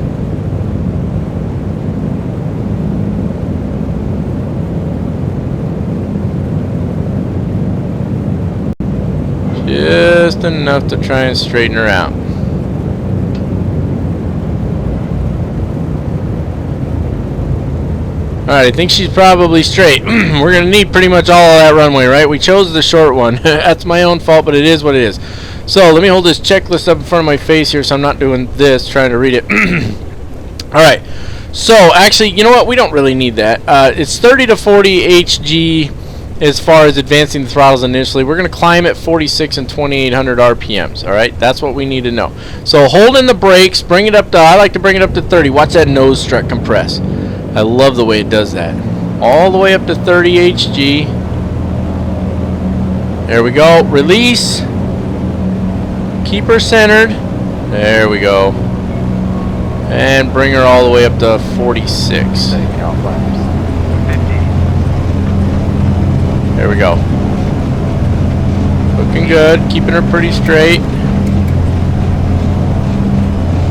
Just enough to try and straighten her out. Alright, I think she's probably straight. We're going to need pretty much all of that runway, right? We chose the short one. That's my own fault, but it is what it is. So, let me hold this checklist up in front of my face here so I'm not doing this, trying to read it. Alright, So actually, you know what? We don't really need that. It's 30 to 40 HG as far as advancing the throttles initially. We're going to climb at 46 and 2800 RPMs. All right, that's what we need to know. So hold in the brakes, bring it up to, I like to bring it up to 30. Watch that nose strut compress. I love the way it does that. All the way up to 30 HG. There we go. Release. Keep her centered. There we go. And bring her all the way up to 46. There we go. Looking good. Keeping her pretty straight.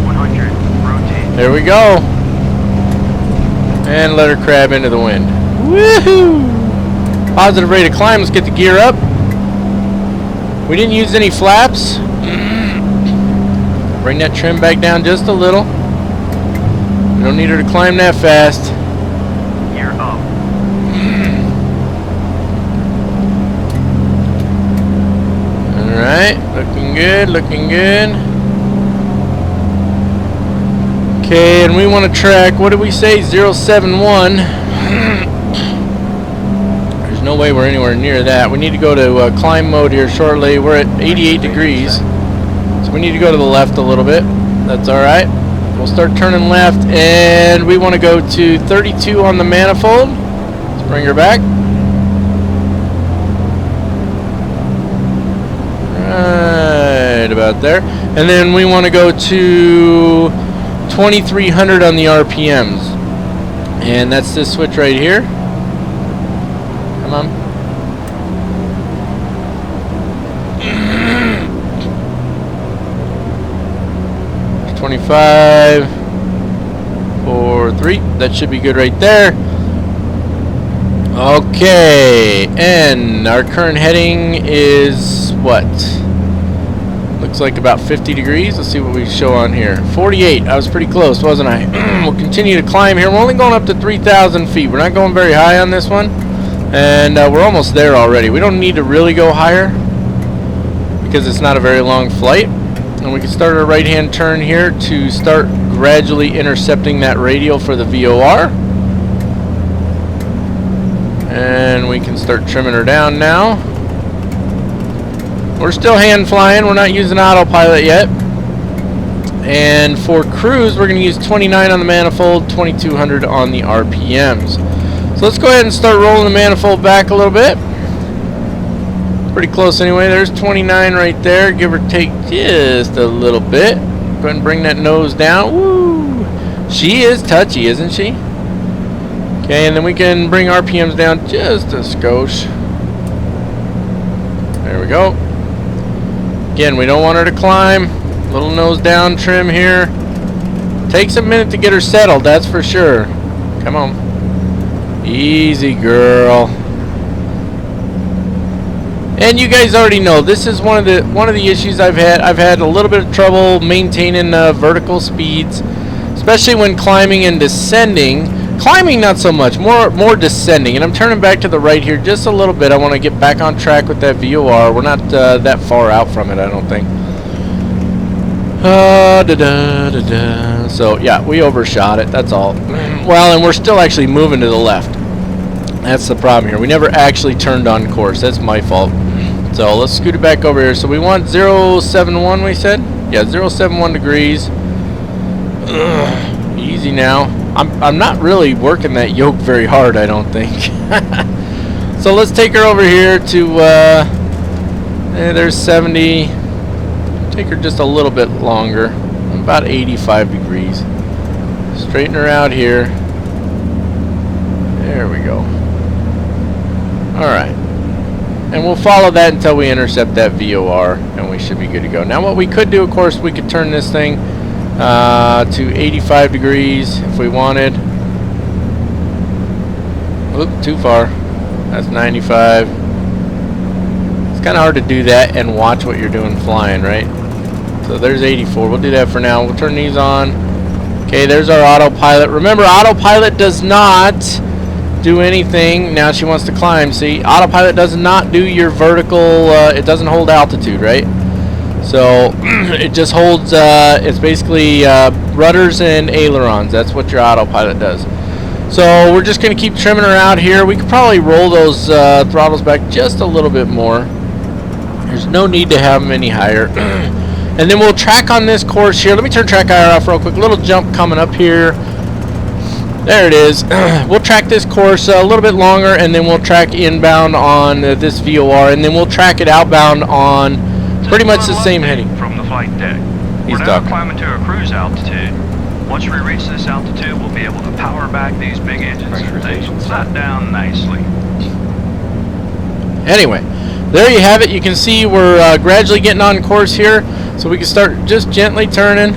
100. Rotate. There we go. And let her crab into the wind. Woohoo! Positive rate of climb. Let's get the gear up. We didn't use any flaps. Bring that trim back down just a little. We don't need her to climb that fast. Gear up. Alright, looking good, looking good. Okay, and we want to track, what did we say, 071. There's no way we're anywhere near that. We need to go to climb mode here shortly. We're at 88 degrees. So we need to go to the left a little bit. That's alright. We'll start turning left, and we want to go to 32 on the manifold. Let's bring her back. Right about there. And then we want to go to 2300 on the RPMs. And that's this switch right here. Come on. 25, 4, 3. That should be good right there. Okay, and our current heading is what? Looks like about 50 degrees. Let's see what we show on here. 48. I was pretty close, wasn't I? We'll continue to climb here. We're only going up to 3,000 feet. We're not going very high on this one. And we're almost there already. We don't need to really go higher because it's not a very long flight. And we can start our right-hand turn here to start gradually intercepting that radial for the VOR. And we can start trimming her down now. We're still hand flying. We're not using autopilot yet. And for cruise, we're going to use 29 on the manifold, 2200 on the RPMs. So let's go ahead and start rolling the manifold back a little bit. Pretty close anyway. There's 29 right there, give or take just a little bit. Go ahead and bring that nose down. Woo! She is touchy, isn't she? Okay, and then we can bring RPMs down just a skosh. There we go. Again, we don't want her to climb. Little nose down trim here. Takes a minute to get her settled, that's for sure. Come on. Easy, girl. And you guys already know this is one of the issues I've had. I've had a little bit of trouble maintaining vertical speeds, especially when climbing and descending. Climbing not so much, more descending. And I'm turning back to the right here just a little bit. I want to get back on track with that VOR. We're not that far out from it, I don't think. So yeah, we overshot it. That's all. Well, and we're still actually moving to the left. That's the problem here. We never actually turned on course. That's my fault. So let's scoot it back over here. So we want 071, we said? Yeah, 071 degrees. Easy now. I'm not really working that yoke very hard, I don't think. So let's take her over here to, there's 70. Take her just a little bit longer. About 85 degrees. Straighten her out here. There we go. Alright. And we'll follow that until we intercept that VOR, and we should be good to go. Now what we could do, of course, we could turn this thing to 85 degrees if we wanted. Oop, too far. That's 95. It's kind of hard to do that and watch what you're doing flying, right? So there's 84. We'll do that for now. We'll turn these on. Okay, there's our autopilot. Remember, autopilot does not do anything. Now she wants to climb. See, autopilot does not do your vertical, it doesn't hold altitude, right? So it just holds, it's basically rudders and ailerons. That's what your autopilot does. So we're just going to keep trimming her out here. We could probably roll those throttles back just a little bit more. There's no need to have them any higher. And then we'll track on this course here. Let me turn track IR off real quick. Little jump coming up here. There it is. We'll track this course a little bit longer, and then we'll track inbound on this VOR, and then we'll track it outbound on pretty much the same heading. From the flight deck. He's We're now ducking. climbing to a cruise altitude. Once we reach this altitude, we'll be able to power back these big engines and things will set down nicely. Anyway, there you have it. You can see we're gradually getting on course here, so we can start just gently turning.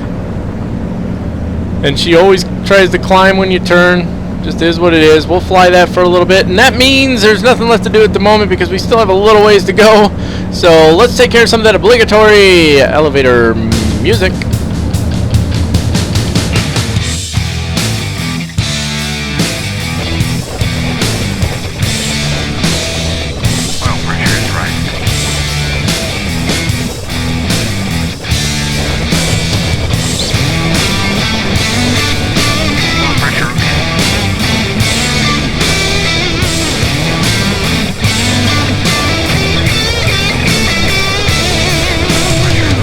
And she always tries to climb when you turn. Just is what it is. We'll fly that for a little bit, and that means there's nothing left to do at the moment because we still have a little ways to go. So let's take care of some of that obligatory elevator music. Well, pressure is right. Well, pressure okay. Pressure is okay. Well, pressure okay. Everything should read good.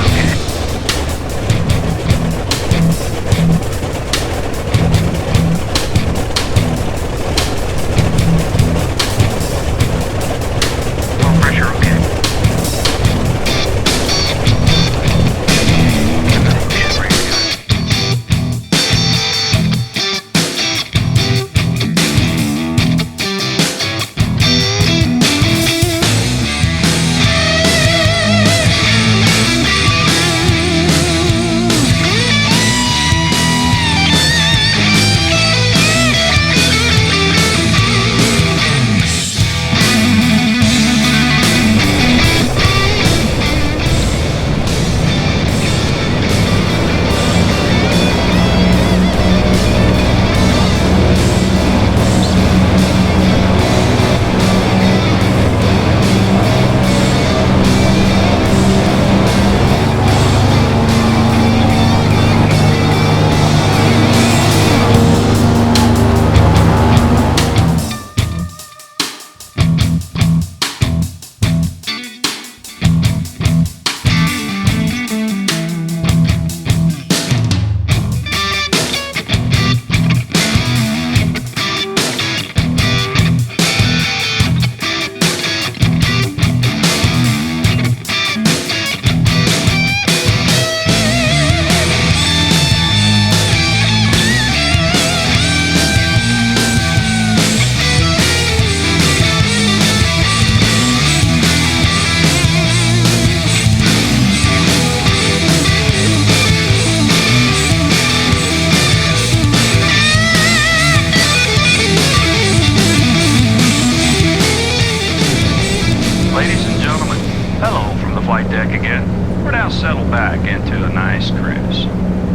Ladies and gentlemen, hello from the flight deck again. We're now settled back into a nice cruise.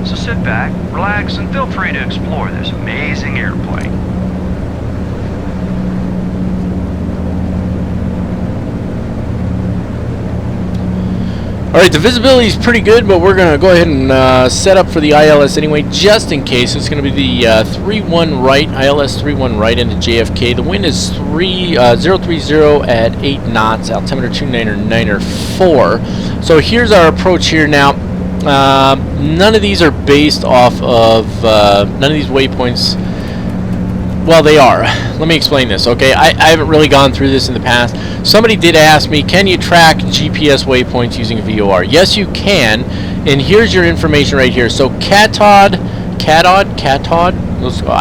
So sit back, relax, and feel free to explore this amazing airplane. Alright, the visibility is pretty good, but we're going to go ahead and set up for the ILS anyway, just in case. It's going to be the 3-1 right, ILS 3-1 right into JFK. The wind is 030 at 8 knots, altimeter 294. So here's our approach here now. None of these are based off of, none of these waypoints. Well, they are. Let me explain this, okay? I haven't really gone through this in the past. Somebody did ask me, can you track GPS waypoints using a VOR? Yes, you can. And here's your information right here. So CATOD, I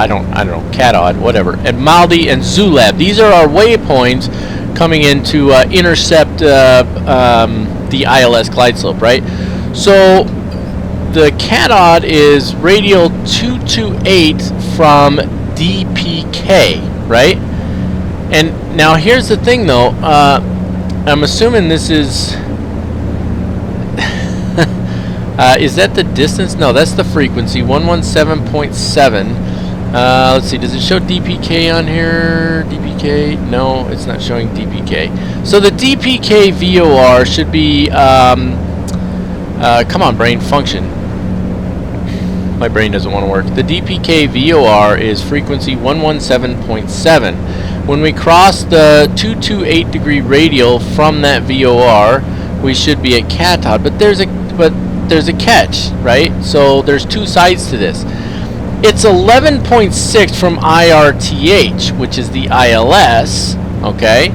don't know, CATOD, whatever. And MALDI and ZULAB. These are our waypoints coming in to intercept the ILS glide slope, right? So the CATOD is radial 228 from DPK, right? And now here's the thing though, I'm assuming this is is that the distance? No, that's the frequency, 117.7. Let's see, does it show DPK on here? DPK? No, it's not showing DPK. So the DPK VOR should be Come on, brain, function. My brain doesn't want to work. The DPK VOR is frequency 117.7. When we cross the 228 degree radial from that VOR, we should be at cathode. But there's a catch, right? So there's two sides to this. It's 11.6 from IRTH, which is the ILS, okay,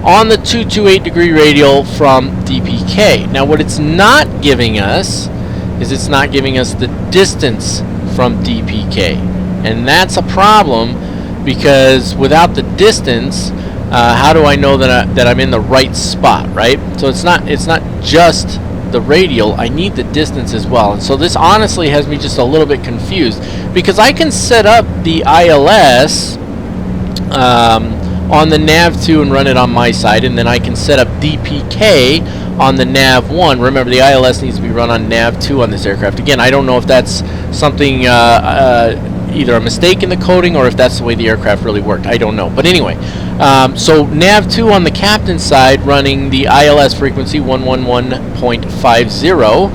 on the 228 degree radial from DPK. Now what it's not giving us is it's not giving us the distance from DPK, and that's a problem, because without the distance, how do I know that I'm in the right spot, right? So it's not just the radial, I need the distance as well. And so this honestly has me just a little bit confused, because I can set up the ILS on the nav2 and run it on my side, and then I can set up DPK on the nav1. Remember, the ILS needs to be run on nav2 on this aircraft. Again, I don't know if that's something either a mistake in the coding or if that's the way the aircraft really worked. I don't know. But anyway, so nav2 on the captain's side running the ILS frequency 111.50,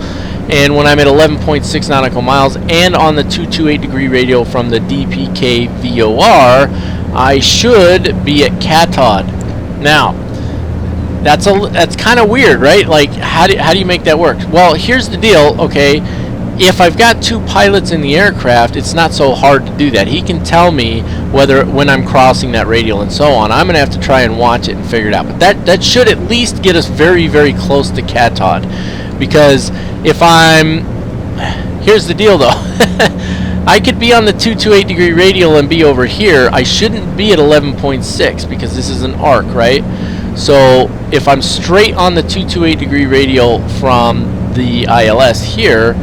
and when I'm at 11.6 nautical miles and on the 228 degree radial from the DPK VOR, I should be at cathode. Now, that's kind of weird, right? Like, how do you make that work? Well, here's the deal, okay? If I've got two pilots in the aircraft, it's not so hard to do that. He can tell me when I'm crossing that radial and so on. I'm going to have to try and watch it and figure it out. But that should at least get us very, very close to cathode. Because if here's the deal though. I could be on the 228 degree radial and be over here. I shouldn't be at 11.6 because this is an arc, right? So if I'm straight on the 228 degree radial from the ILS here,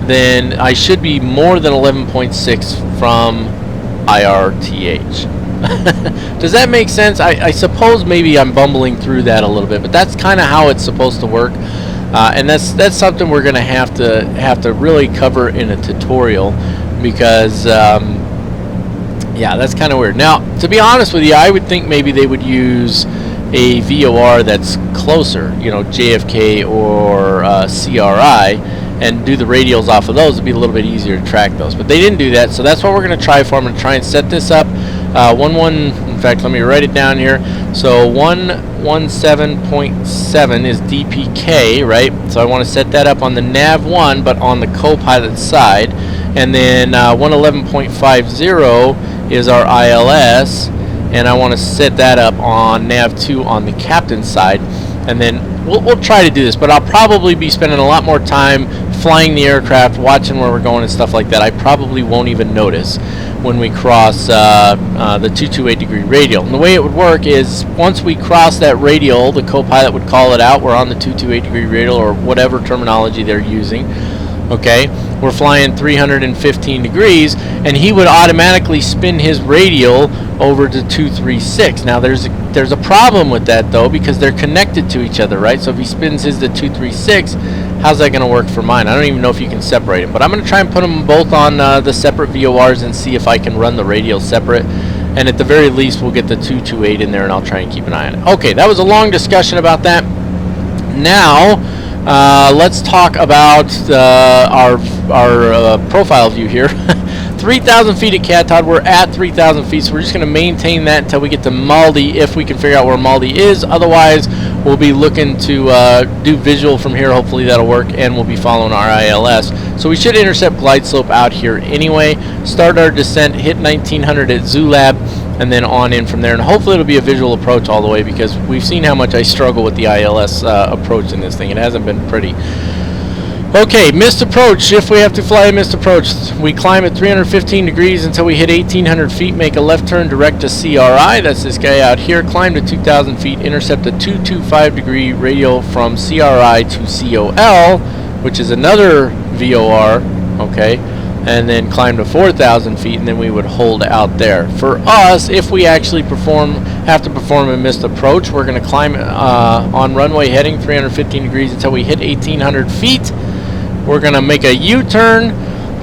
then I should be more than 11.6 from IRTH. Does that make sense? I suppose maybe I'm bumbling through that a little bit, but that's kind of how it's supposed to work. And that's something we're going to have to really cover in a tutorial, because yeah, that's kind of weird. Now, to be honest with you, I would think maybe they would use a VOR that's closer, you know, JFK or CRI, and do the radials off of those. It'd be a little bit easier to track those, but they didn't do that. So that's what we're going to try for. I'm going to try and set this up. In fact, let me write it down here. So 117.7 is DPK, right? So I want to set that up on the nav1, but on the co-pilot side. And then 111.50 is our ILS, and I want to set that up on nav2 on the captain's side. And then we'll try to do this, but I'll probably be spending a lot more time flying the aircraft, watching where we're going and stuff like that. I probably won't even notice when we cross the 228 degree radial. And the way it would work is once we cross that radial, the co-pilot would call it out. We're on the 228 degree radial, or whatever terminology they're using. Okay, we're flying 315 degrees, and he would automatically spin his radial over to 236. Now there's a problem with that though, because they're connected to each other, right? So if he spins his to 236, how's that going to work for mine? I don't even know if you can separate them, but I'm going to try and put them both on the separate VORs and see if I can run the radial separate. And at the very least, we'll get the 228 in there, and I'll try and keep an eye on it. Okay, that was a long discussion about that. Now, let's talk about our profile view here. 3,000 feet at cathode. We're at 3,000 feet, so we're just going to maintain that until we get to Maldi, if we can figure out where Maldi is. Otherwise, we'll be looking to do visual from here. Hopefully that'll work, and we'll be following our ILS. So we should intercept glide slope out here anyway. Start our descent, hit 1900 at Zulab, and then on in from there. And hopefully it'll be a visual approach all the way, because we've seen how much I struggle with the ILS approach in this thing. It hasn't been pretty. Okay, missed approach. If we have to fly a missed approach, we climb at 315 degrees until we hit 1,800 feet, make a left turn direct to CRI. That's this guy out here. Climb to 2,000 feet, intercept a 225 degree radial from CRI to COL, which is another VOR, okay, and then climb to 4,000 feet, and then we would hold out there. For us, if we actually have to perform a missed approach, we're going to climb on runway heading 315 degrees until we hit 1,800 feet. We're going to make a U-turn,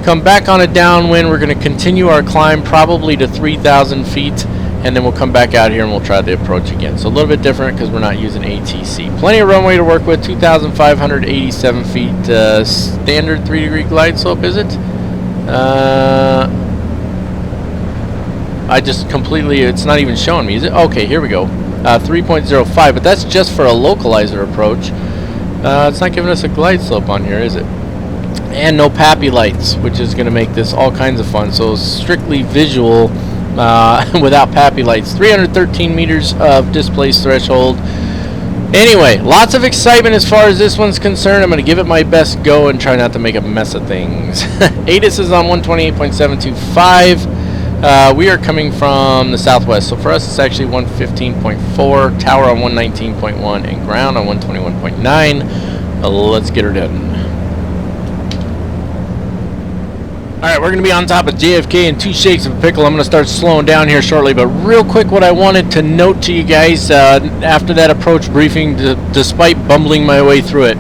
come back on a downwind. We're going to continue our climb probably to 3,000 feet, and then we'll come back out here and we'll try the approach again. So a little bit different because we're not using ATC. Plenty of runway to work with. 2,587 feet. Standard 3-degree glide slope, is it? I just completely, it's not even showing me, is it? Okay, here we go. 3.05, but that's just for a localizer approach. It's not giving us a glide slope on here, is it? And no PAPI lights, which is going to make this all kinds of fun. So strictly visual without PAPI lights. 313 meters of displaced threshold. Anyway, lots of excitement as far as this one's concerned. I'm going to give it my best go and try not to make a mess of things. ATIS is on 128.725. We are coming from the southwest, so for us it's actually 115.4, tower on 119.1, and ground on 121.9. Let's get her done. Alright, we're going to be on top of JFK in 2 shakes of a pickle. I'm going to start slowing down here shortly, but real quick what I wanted to note to you guys after that approach briefing, despite bumbling my way through it.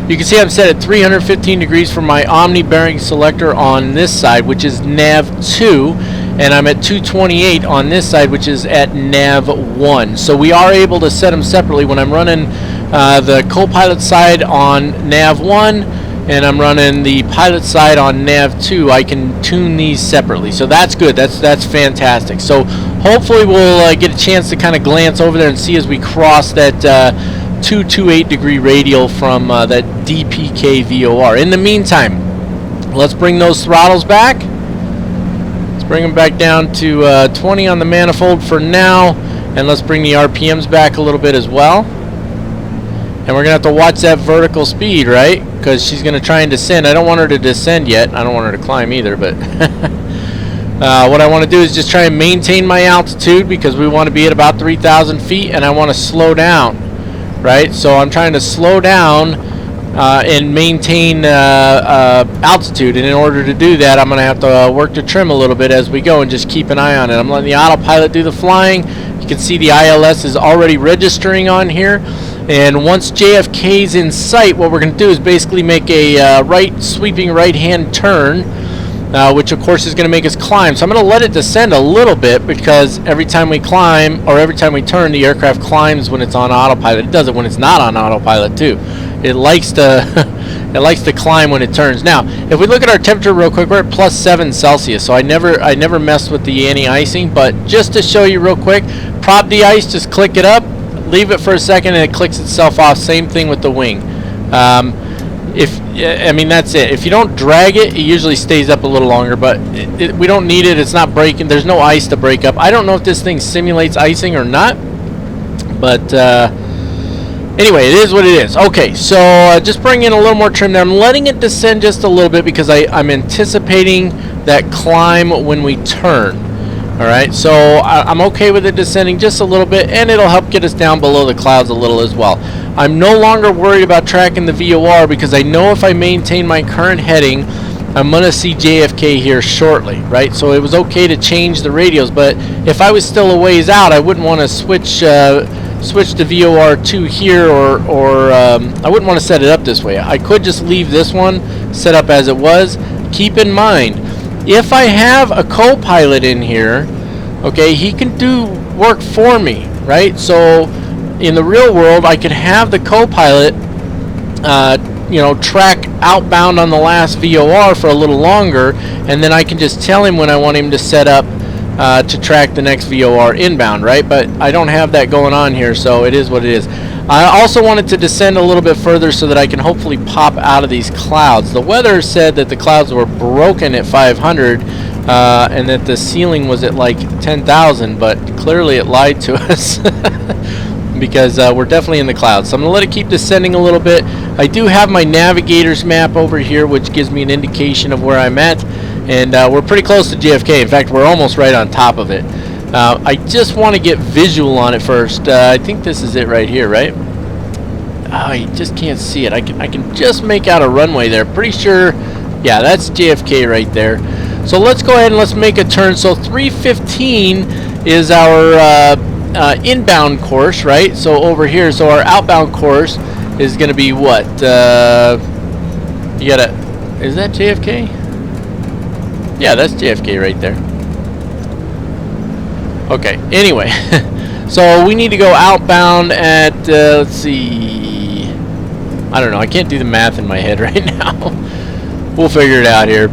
You can see I'm set at 315 degrees for my Omni bearing selector on this side, which is nav 2, and I'm at 228 on this side, which is at nav 1. So we are able to set them separately. When I'm running the co-pilot side on nav 1 and I'm running the pilot side on nav 2, I can tune these separately. So that's good. That's fantastic. So hopefully we'll get a chance to kind of glance over there and see as we cross that 228 degree radial from that DPK VOR. In the meantime, let's bring those throttles back. Let's bring them back down to 20 on the manifold for now, and let's bring the RPMs back a little bit as well. And we're going to have to watch that vertical speed, right? Because she's going to try and descend. I don't want her to descend yet. I don't want her to climb either, but what I want to do is just try and maintain my altitude because we want to be at about 3,000 feet, and I want to slow down, right? So I'm trying to slow down and maintain altitude, and in order to do that I'm going to have to work to trim a little bit as we go and just keep an eye on it. I'm letting the autopilot do the flying. You can see the ILS is already registering on here, and once JFK's in sight, what we're going to do is basically make a sweeping right hand turn, which of course is going to make us climb. So I'm going to let it descend a little bit because every time we climb or every time we turn, the aircraft climbs when it's on autopilot. It does it when it's not on autopilot too. It likes to it likes to climb when it turns. Now, if we look at our temperature real quick, we're at +7 Celsius. So I never messed with the anti-icing, but just to show you real quick, prop de-ice, just click it up, leave it for a second, and it clicks itself off. Same thing with the wing. I mean, that's it. If you don't drag it, it usually stays up a little longer, but we don't need it. It's not breaking. There's no ice to break up. I don't know if this thing simulates icing or not, but anyway, it is what it is. Okay, so just bring in a little more trim there. I'm letting it descend just a little bit because I'm anticipating that climb when we turn. Alright, so I'm okay with it descending just a little bit, and it'll help get us down below the clouds a little as well. I'm no longer worried about tracking the VOR because I know if I maintain my current heading, I'm going to see JFK here shortly, right? So it was okay to change the radios, but if I was still a ways out, I wouldn't want to switch to VOR 2 here, or I wouldn't want to set it up this way. I could just leave this one set up as it was. Keep in mind, if I have a co-pilot in here, okay, he can do work for me, right? So in the real world, I could have the co-pilot, track outbound on the last VOR for a little longer, and then I can just tell him when I want him to set up to track the next VOR inbound, right? But I don't have that going on here, so it is what it is. I also wanted to descend a little bit further so that I can hopefully pop out of these clouds. The weather said that the clouds were broken at 500 and that the ceiling was at like 10,000, but clearly it lied to us because we're definitely in the clouds. So I'm going to let it keep descending a little bit. I do have my navigator's map over here, which gives me an indication of where I'm at, and we're pretty close to JFK. In fact, we're almost right on top of it. I just want to get visual on it first. I think this is it right here, right? Oh, you just can't see it. I can just make out a runway there. Pretty sure, yeah, that's JFK right there. So let's go ahead and let's make a turn. So 315 is our inbound course, right? So over here, so our outbound course is going to be what? You gotta, is that JFK? Yeah, that's JFK right there. Okay, anyway. So we need to go outbound at, let's see. I don't know. I can't do the math in my head right now. We'll figure it out here.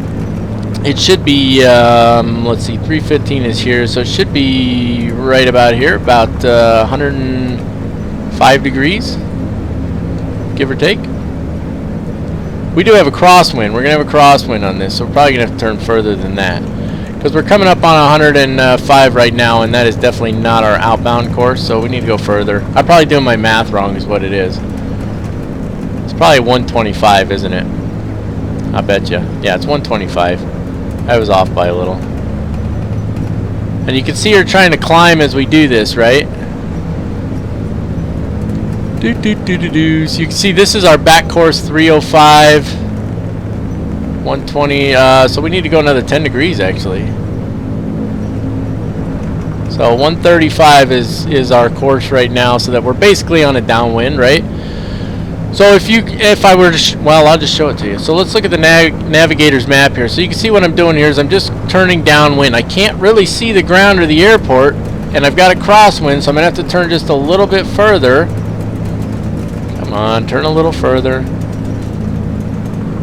It should be, let's see, 315 is here, so it should be right about here, about 105 degrees, give or take. We do have a crosswind. We're going to have a crosswind on this, so we're probably going to have to turn further than that. Because we're coming up on 105 right now, and that is definitely not our outbound course, so we need to go further. I'm probably doing my math wrong is what it is. It's probably 125, isn't it? I bet you. Yeah, it's 125. I was off by a little. And you can see her trying to climb as we do this, right? So you can see this is our back course 305. 120, so we need to go another 10 degrees actually. So 135 is our course right now, so that we're basically on a downwind, right? So if I were to, well, I'll just show it to you. So let's look at the navigator's map here. So you can see what I'm doing here is I'm just turning downwind. I can't really see the ground or the airport, and I've got a crosswind, so I'm gonna have to turn just a little bit further. Come on, turn a little further.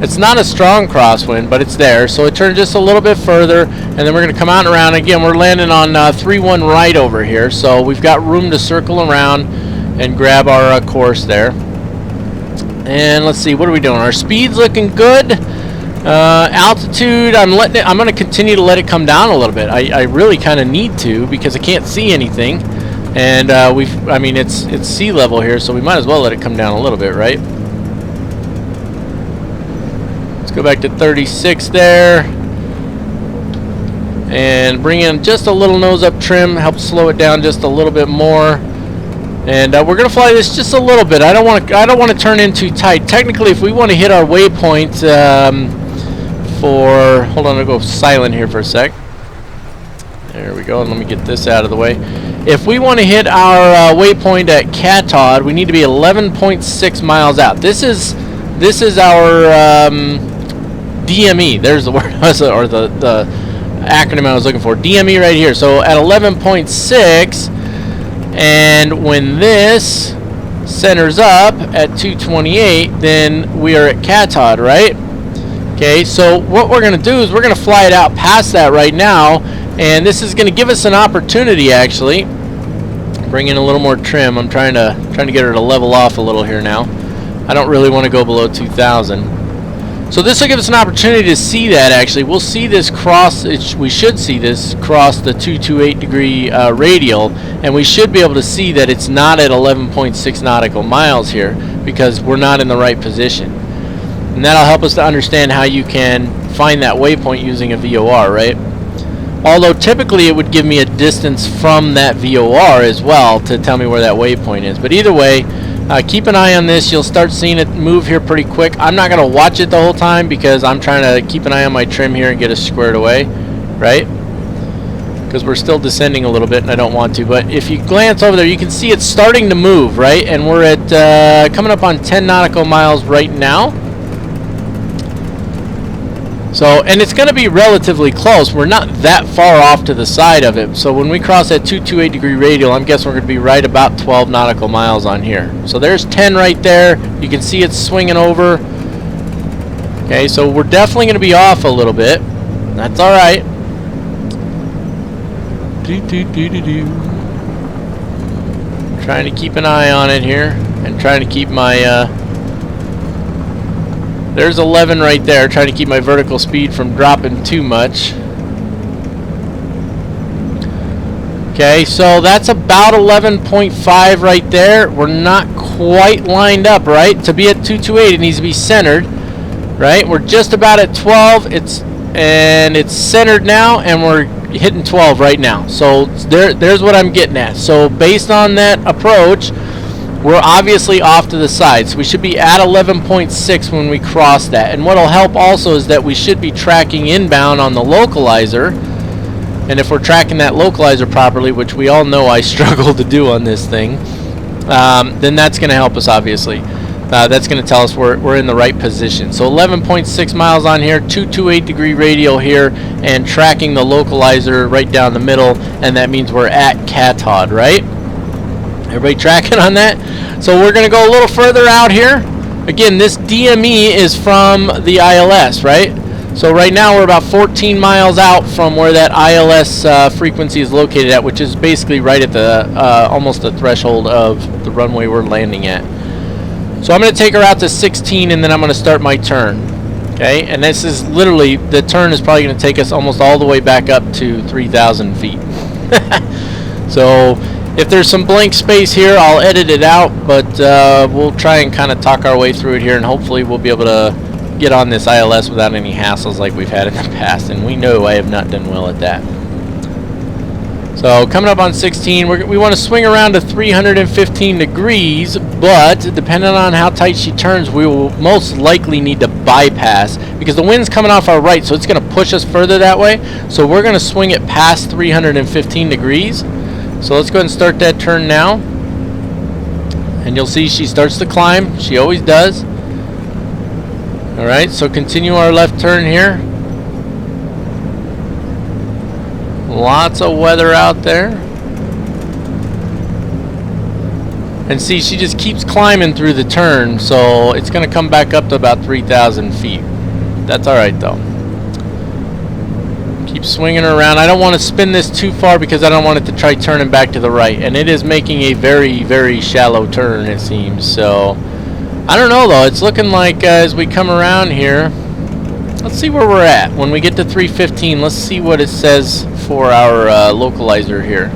It's not a strong crosswind, but it's there. So it turned just a little bit further, and then we're going to come out and around. Again, we're landing on 3-1 right over here, so we've got room to circle around and grab our course there. And let's see, what are we doing? Our speed's looking good. Altitude, I'm going to continue to let it come down a little bit. I really kind of need to because I can't see anything, and I mean it's sea level here, so we might as well let it come down a little bit, right? Go back to 36 there, and bring in just a little nose up trim, help slow it down just a little bit more. And we're gonna fly this just a little bit. I don't want to turn in too tight. Technically, if we want to hit our waypoint for, hold on, I'll go silent here for a sec. There we go. And let me get this out of the way. If we want to hit our waypoint at H.O.T.A.S, we need to be 11.6 miles out. This is our DME, there's the word, or the acronym I was looking for. DME right here. So at 11.6, and when this centers up at 228, then we are at H.O.T.A.S, right? Okay, so what we're going to do is we're going to fly it out past that right now, and this is going to give us an opportunity actually. Bring in a little more trim. I'm trying to get her to level off a little here now. I don't really want to go below 2,000. So this will give us an opportunity to see that actually. We'll see this cross, we should see this cross the 228 degree radial, and we should be able to see that it's not at 11.6 nautical miles here because we're not in the right position. And that'll help us to understand how you can find that waypoint using a VOR, right? Although typically it would give me a distance from that VOR as well to tell me where that waypoint is. But either way, keep an eye on this. You'll start seeing it move here pretty quick. I'm not going to watch it the whole time because I'm trying to keep an eye on my trim here and get us squared away, right? Because we're still descending a little bit and I don't want to. But if you glance over there, you can see it's starting to move, right? And we're at coming up on 10 nautical miles right now. So, and it's going to be relatively close. We're not that far off to the side of it. So when we cross that 228 degree radial, I'm guessing we're going to be right about 12 nautical miles on here. So there's 10 right there. You can see it's swinging over. Okay, so we're definitely going to be off a little bit. That's all right. Trying to keep an eye on it here and trying to keep my there's 11 right there, trying to keep my vertical speed from dropping too much. Okay, so that's about 11.5 right there. We're not quite lined up, right? To be at 228, it needs to be centered, right? We're just about at 12. It's centered now, and we're hitting 12 right now. So there's what I'm getting at. So based on that approach, we're obviously off to the side, so we should be at 11.6 when we cross that. And what will help also is that we should be tracking inbound on the localizer. And if we're tracking that localizer properly, which we all know I struggle to do on this thing, then that's going to help us, obviously. that's going to tell us we're in the right position. So 11.6 miles on here, 228 degree radial here, and tracking the localizer right down the middle, and that means we're at H.O.T.A.S, right? Everybody tracking on that? So we're going to go a little further out here. Again, this DME is from the ILS, right? So right now we're about 14 miles out from where that ILS frequency is located at, which is basically right at the almost the threshold of the runway we're landing at. So I'm going to take her out to 16, and then I'm going to start my turn. Okay, and this is literally, the turn is probably going to take us almost all the way back up to 3,000 feet. So if there's some blank space here, I'll edit it out, but we'll try and kind of talk our way through it here, and hopefully we'll be able to get on this ILS without any hassles like we've had in the past, and we know I have not done well at that. So coming up on 16, we want to swing around to 315 degrees, but depending on how tight she turns, we will most likely need to bypass, because the wind's coming off our right, so it's going to push us further that way. So we're going to swing it past 315 degrees. So let's go ahead and start that turn now. And you'll see she starts to climb. She always does. Alright, so continue our left turn here. Lots of weather out there. And see, she just keeps climbing through the turn, so it's going to come back up to about 3,000 feet. That's alright though. Keep swinging her around. I don't want to spin this too far because I don't want it to try turning back to the right. And it is making a very, very shallow turn, it seems. So, I don't know though. It's looking like as we come around here, let's see where we're at. When we get to 315, let's see what it says for our localizer here.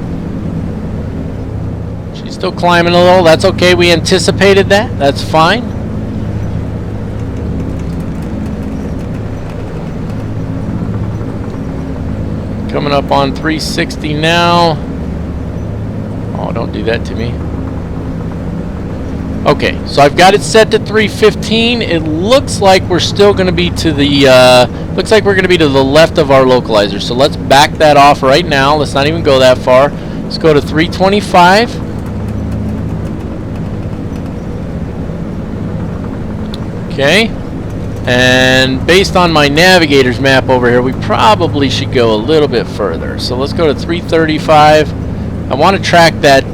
She's still climbing a little. That's okay. We anticipated that. That's fine. Coming up on 360 now. Oh, don't do that to me. Okay, so I've got it set to 315. It looks like we're still going to be to the left of our localizer. So let's back that off right now. Let's not even go that far. Let's go to 325. Okay. And based on my navigator's map over here, we probably should go a little bit further. So let's go to 335. I want to track that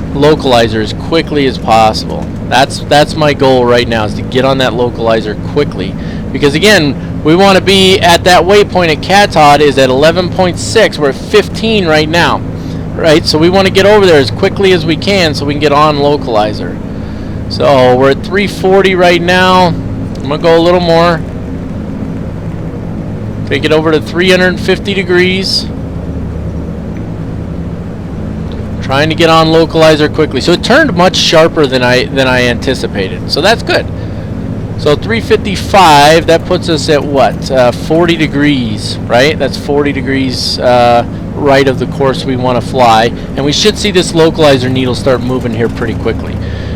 localizer as quickly as possible. That's my goal right now, is to get on that localizer quickly, because again, we want to be at that waypoint at H.O.T.A.S is at 11.6. We're at 15 right now, right? So we want to get over there as quickly as we can so we can get on localizer. So we're at 340 right now. I'm gonna go a little more. Take it over to 350 degrees. Trying to get on localizer quickly. So it turned much sharper than I anticipated. So that's good. So 355, that puts us at what? 40 degrees, right? That's 40 degrees right of the course we want to fly. And we should see this localizer needle start moving here pretty quickly.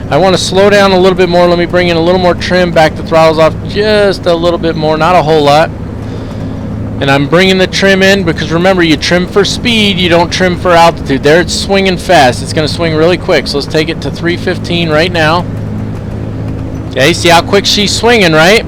I want to slow down a little bit more. Let me bring in a little more trim, back the throttles off just a little bit more, not a whole lot. And I'm bringing the trim in because remember, you trim for speed, you don't trim for altitude. There it's swinging fast. It's going to swing really quick. So let's take it to 315 right now. Okay, see how quick she's swinging, right?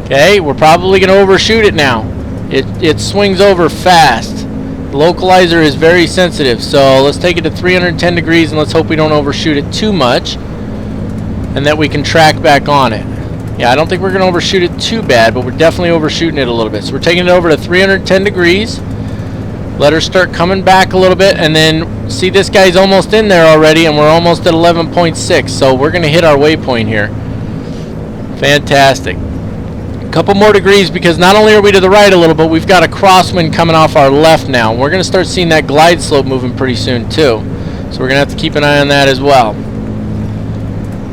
Okay, we're probably going to overshoot it now. It swings over fast. The localizer is very sensitive. So let's take it to 310 degrees and let's hope we don't overshoot it too much, and that we can track back on it. Yeah, I don't think we're going to overshoot it too bad, but we're definitely overshooting it a little bit. So we're taking it over to 310 degrees. Let her start coming back a little bit, and then see, this guy's almost in there already, and we're almost at 11.6. So we're going to hit our waypoint here. Fantastic. A couple more degrees, because not only are we to the right a little, but we've got a crosswind coming off our left now. We're going to start seeing that glide slope moving pretty soon too. So we're going to have to keep an eye on that as well.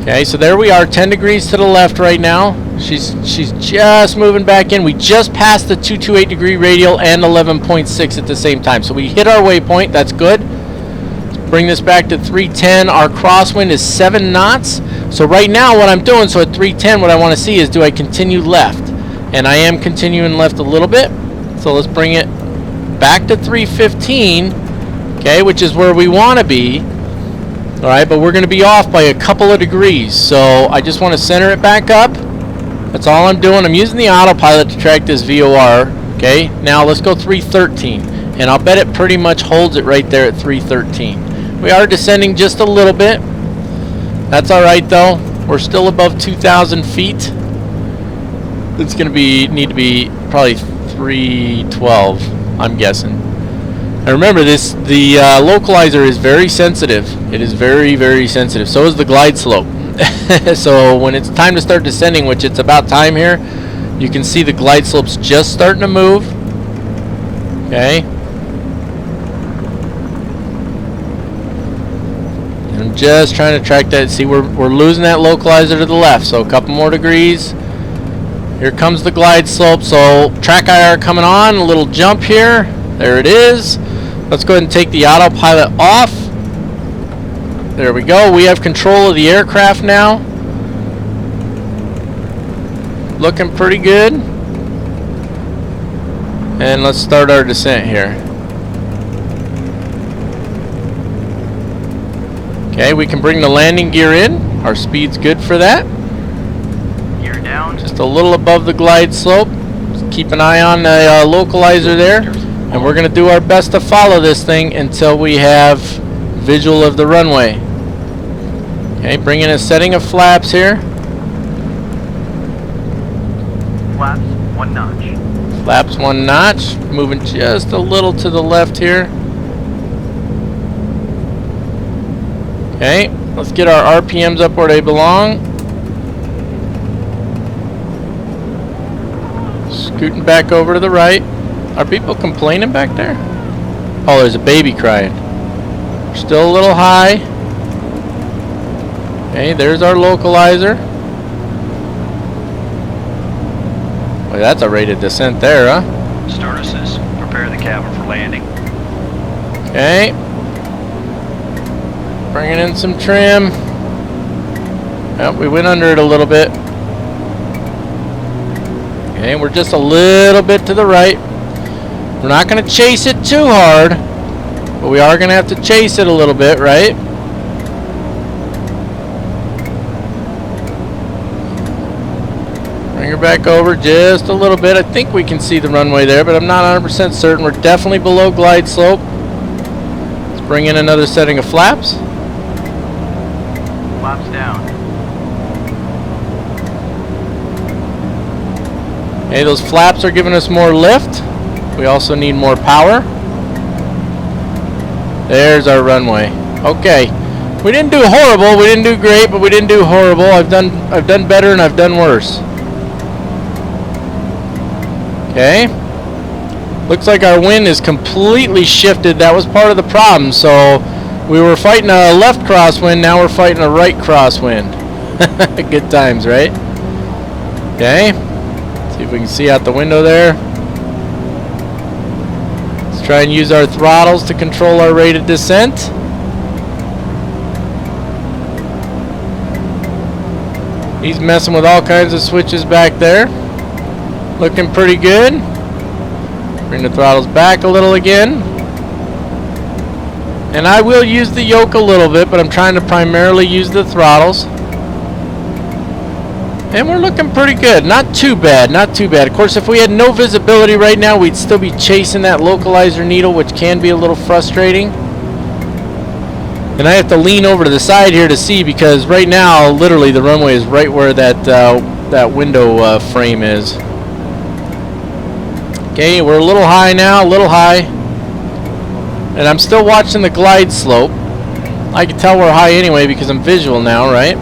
Okay, so there we are, 10 degrees to the left right now. She's just moving back in. We just passed the 228 degree radial and 11.6 at the same time. So we hit our waypoint. That's good. Let's bring this back to 310. Our crosswind is 7 knots. So right now what I'm doing, so at 310, what I want to see is, do I continue left? And I am continuing left a little bit. So let's bring it back to 315, okay, which is where we want to be. Alright, but we're going to be off by a couple of degrees, so I just want to center it back up. That's all I'm doing. I'm using the autopilot to track this VOR. Okay, now let's go 313, and I'll bet it pretty much holds it right there at 313. We are descending just a little bit. That's alright though. We're still above 2,000 feet. It's going to need to be probably 312, I'm guessing. And remember this, the localizer is very sensitive. It is very, very sensitive. So is the glide slope. So when it's time to start descending, which it's about time here, you can see the glide slope's just starting to move. Okay. And I'm just trying to track that. See, we're losing that localizer to the left. So a couple more degrees. Here comes the glide slope. So track IR coming on. A little jump here. There it is. Let's go ahead and take the autopilot off. There we go. We have control of the aircraft now. Looking pretty good. And let's start our descent here. Okay, we can bring the landing gear in. Our speed's good for that. Gear down. Just a little above the glide slope. Just keep an eye on the localizer there. And we're going to do our best to follow this thing until we have visual of the runway. Okay, bring in a setting of flaps here. Flaps 1 notch. Flaps 1 notch. Moving just a little to the left here. Okay, let's get our RPMs up where they belong. Scooting back over to the right. Are people complaining back there? Oh, there's a baby crying. We're still a little high. Okay, there's our localizer. Boy, that's a rated descent there, huh? Stewardesses, prepare the cabin for landing. Okay. Bringing in some trim. Yep, we went under it a little bit. Okay, we're just a little bit to the right. We're not going to chase it too hard, but we are going to have to chase it a little bit, right? Bring her back over just a little bit. I think we can see the runway there, but I'm not 100% certain. We're definitely below glide slope. Let's bring in another setting of flaps. Flaps down. Okay, those flaps are giving us more lift. We also need more power. There's our runway. Okay. We didn't do horrible, we didn't do great, but we didn't do horrible. I've done better and I've done worse. Okay. Looks like our wind is completely shifted. That was part of the problem. So we were fighting a left crosswind, now we're fighting a right crosswind. Good times, right? Okay. See if we can see out the window there. Let's try and use our throttles to control our rate of descent. He's messing with all kinds of switches back there. Looking pretty good. Bring the throttles back a little again. And I will use the yoke a little bit, but I'm trying to primarily use the throttles. And we're looking pretty good. Not too bad, not too bad. Of course, if we had no visibility right now, we'd still be chasing that localizer needle, which can be a little frustrating. And I have to lean over to the side here to see, because right now, literally, the runway is right where that window frame is. Okay, we're a little high now, a little high. And I'm still watching the glide slope. I can tell we're high anyway because I'm visual now, right?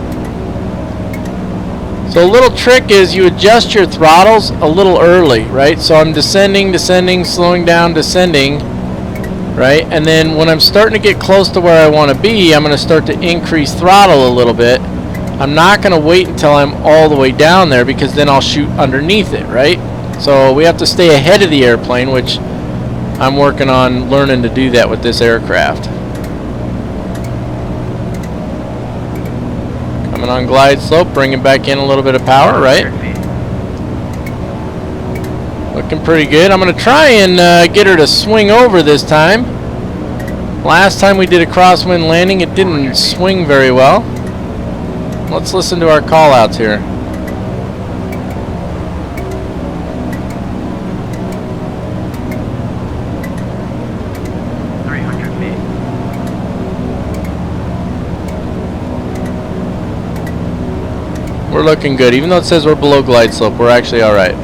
So a little trick is you adjust your throttles a little early, right? So I'm descending, descending, slowing down, descending, right? And then when I'm starting to get close to where I want to be, I'm going to start to increase throttle a little bit. I'm not going to wait until I'm all the way down there, because then I'll shoot underneath it, right? So we have to stay ahead of the airplane, which I'm working on learning to do that with this aircraft. Coming on glide slope, bringing back in a little bit of power, right? Looking pretty good. I'm going to try and get her to swing over this time. Last time we did a crosswind landing, it didn't swing very well. Let's listen to our call-outs here. We're looking good. Even though it says we're below glide slope, we're actually alright.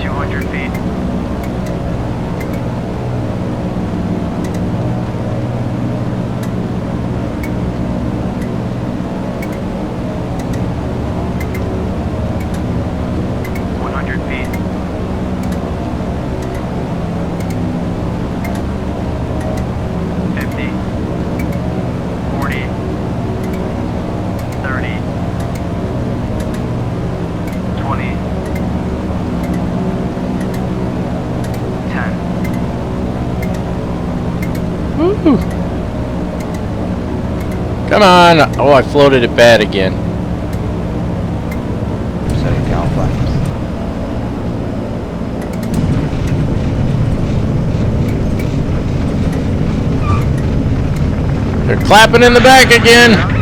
200 feet. Come on! Oh, I floated it bad again. Setting cal flaps. They're clapping in the back again!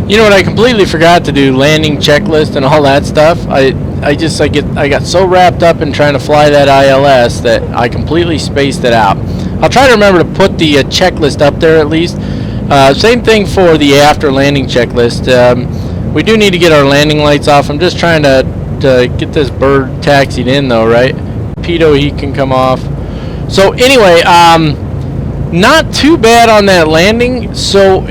You know what I completely forgot to do? Landing checklist and all that stuff. I got so wrapped up in trying to fly that ILS that I completely spaced it out. I'll try to remember to put the checklist up there at least. Same thing for the after landing checklist. We do need to get our landing lights off. I'm just trying to get this bird taxied in though, right? Pitot, he can come off. So anyway, not too bad on that landing. So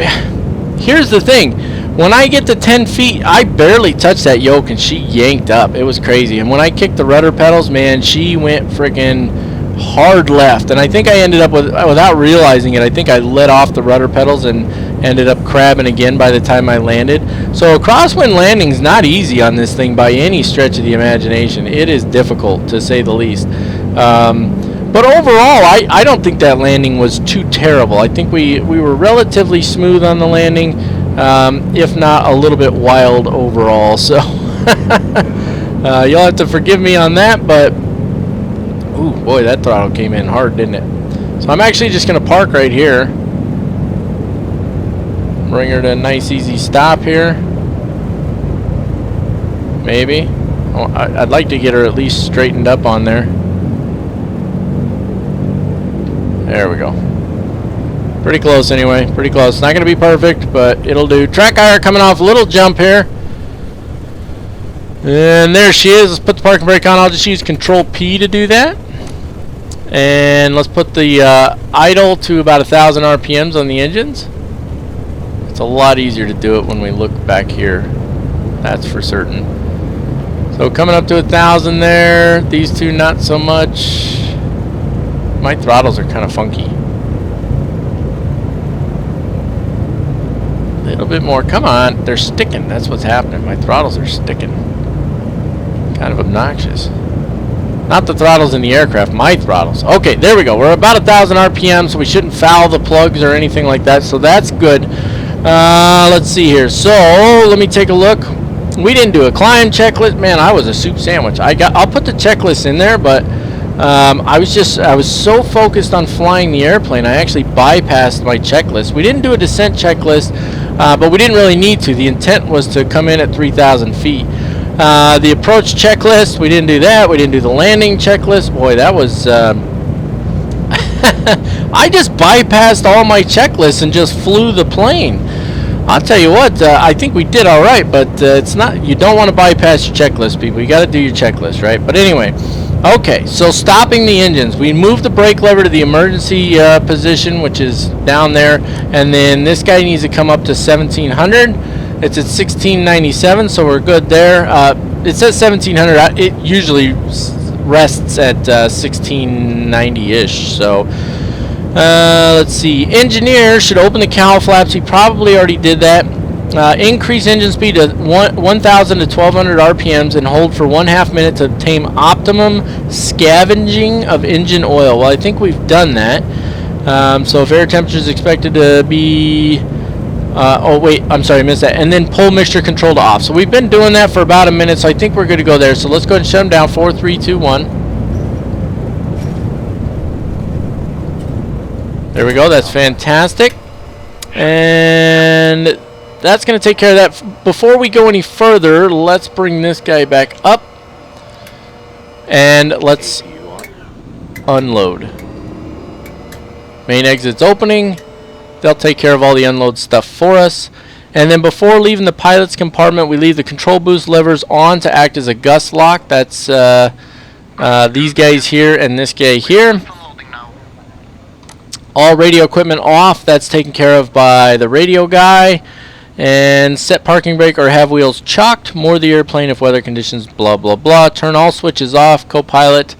here's the thing. When I get to 10 feet, I barely touched that yoke and she yanked up. It was crazy. And when I kicked the rudder pedals, man, she went freaking hard left. And I think I ended up with, without realizing it, I think I let off the rudder pedals and ended up crabbing again by the time I landed. So a crosswind landing is not easy on this thing by any stretch of the imagination. It is difficult, to say the least. But overall, I don't think that landing was too terrible. I think we were relatively smooth on the landing. If not a little bit wild overall, so you'll have to forgive me on that, but ooh boy, that throttle came in hard, didn't it? So I'm actually just gonna park right here, bring her to a nice easy stop here, maybe. Oh, I'd like to get her at least straightened up on there. There we go. Pretty close anyway. Pretty close. Not going to be perfect, but it'll do. Track IR coming off. Little jump here. And there she is. Let's put the parking brake on. I'll just use Control P to do that. And let's put the idle to about 1,000 RPMs on the engines. It's a lot easier to do it when we look back here. That's for certain. So coming up to 1,000 there. These two not so much. My throttles are kind of funky. A little bit more. Come on. They're sticking. That's what's happening. My throttles are sticking. Kind of obnoxious. Not the throttles in the aircraft, my throttles. Okay, there we go. We're about 1,000 RPM, so we shouldn't foul the plugs or anything like that, so that's good. Let's see here. So, let me take a look. We didn't do a climb checklist. Man, I was a soup sandwich. I'll put the checklist in there, but I was so focused on flying the airplane, I actually bypassed my checklist. We didn't do a descent checklist, but we didn't really need to. The intent was to come in at 3,000 feet. The approach checklist, we didn't do that. We didn't do the landing checklist. Boy, that was... I just bypassed all my checklists and just flew the plane. I'll tell you what, I think we did all right, but it's not... You don't want to bypass your checklist, people. You got to do your checklist, right? But anyway, okay, so stopping the engines. We moved the brake lever to the emergency position, which is down there, and then this guy needs to come up to 1,700. It's at 1697, so we're good there. It says 1700. It usually rests at 1690-ish. So let's see. Engineer should open the cowl flaps. He probably already did that. Increase engine speed to 1,000 to 1,200 RPMs and hold for 1/2 minute to obtain optimum scavenging of engine oil. Well, I think we've done that. So if air temperature is expected to be... oh wait, I'm sorry, I missed that. And then pull mixture control to off. So we've been doing that for about a minute, so I think we're good to go there. So let's go ahead and shut them down. 4, 3, 2, 1. There we go. That's fantastic. And that's going to take care of that. Before we go any further, let's bring this guy back up. And let's unload. Main exit's opening. They'll take care of all the unload stuff for us. And then before leaving the pilot's compartment, we leave the control boost levers on to act as a gust lock. That's these guys here and this guy here. All radio equipment off. That's taken care of by the radio guy. And set parking brake or have wheels chocked. Moor the airplane if weather conditions blah blah blah. Turn all switches off. Co-pilot.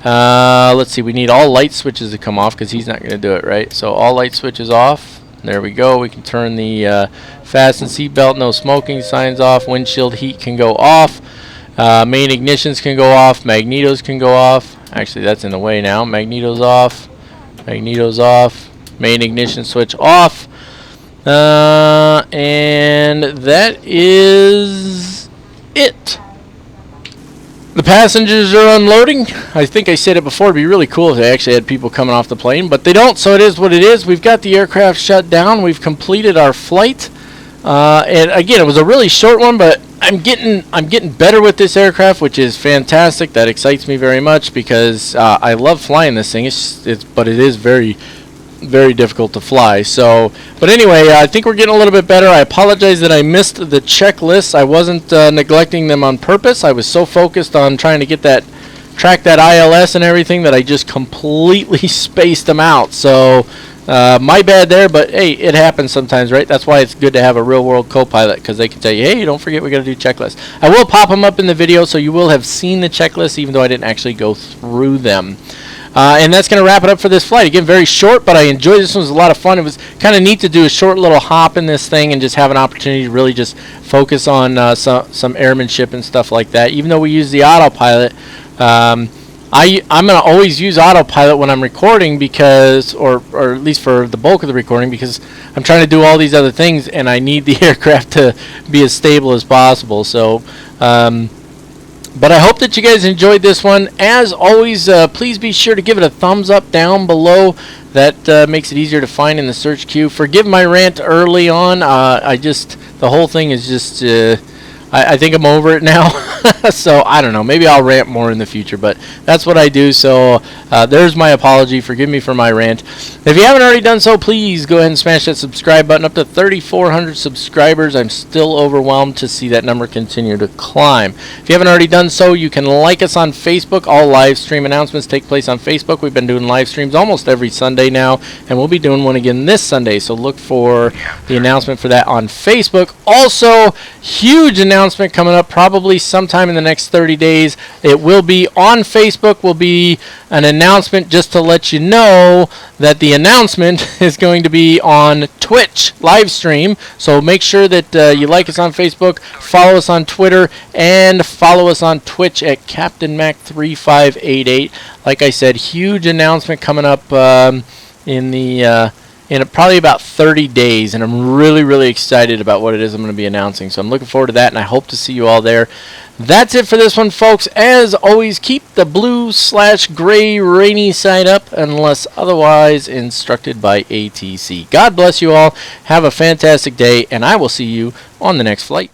Let's see, we need all light switches to come off because he's not going to do it, right? So all light switches off. There we go. We can turn the fasten seatbelt, no smoking signs off. Windshield heat can go off. Main ignitions can go off. Magnetos can go off. Actually, that's in the way now. Magnetos off. Magnetos off. Main ignition switch off. And that is it. The passengers are unloading. I think I said it before. It'd be really cool if they actually had people coming off the plane, but they don't, so it is what it is. We've got the aircraft shut down. We've completed our flight. And again, it was a really short one, but I'm getting better with this aircraft, which is fantastic. That excites me very much because I love flying this thing. But it is very, very difficult to fly. So, but anyway, I think we're getting a little bit better. I apologize that I missed the checklists. I wasn't neglecting them on purpose. I was so focused on trying to get that, track that ILS and everything that I just completely spaced them out. So, my bad there, but hey, it happens sometimes, right? That's why it's good to have a real-world co-pilot, because they can tell you, hey, don't forget we got to do checklists. I will pop them up in the video, so you will have seen the checklists, even though I didn't actually go through them. And that's going to wrap it up for this flight. Again, very short, but I enjoyed this one. It was a lot of fun. It was kind of neat to do a short little hop in this thing and just have an opportunity to really just focus on some airmanship and stuff like that. Even though we use the autopilot, I'm going to always use autopilot when I'm recording because, or at least for the bulk of the recording, because I'm trying to do all these other things and I need the aircraft to be as stable as possible. So, but I hope that you guys enjoyed this one. As always, please be sure to give it a thumbs up down below. That makes it easier to find in the search queue. Forgive my rant early on. The whole thing is just I think I'm over it now. So I don't know, maybe I'll rant more in the future, but that's what I do. So there's my apology. Forgive me for my rant. If you haven't already done so, please go ahead and smash that subscribe button. Up to 3,400 subscribers. I'm still overwhelmed to see that number continue to climb. If you haven't already done so, you can like us on Facebook. All live stream announcements take place on Facebook. We've been doing live streams almost every Sunday now, and we'll be doing one again this Sunday, so look for the announcement for that on Facebook. Also, huge announcement coming up probably sometime in the next 30 days. It will be on Facebook, will be an announcement just to let you know that the announcement is going to be on Twitch live stream. So make sure that you like us on Facebook, follow us on Twitter, and follow us on Twitch at Captain Mac 3588. Like I said, huge announcement coming up in probably about 30 days, and I'm really excited about what it is I'm going to be announcing. So I'm looking forward to that, and I hope to see you all there. That's it for this one, folks. As always, keep the blue/gray rainy side up unless otherwise instructed by ATC. God bless you all. Have a fantastic day, and I will see you on the next flight.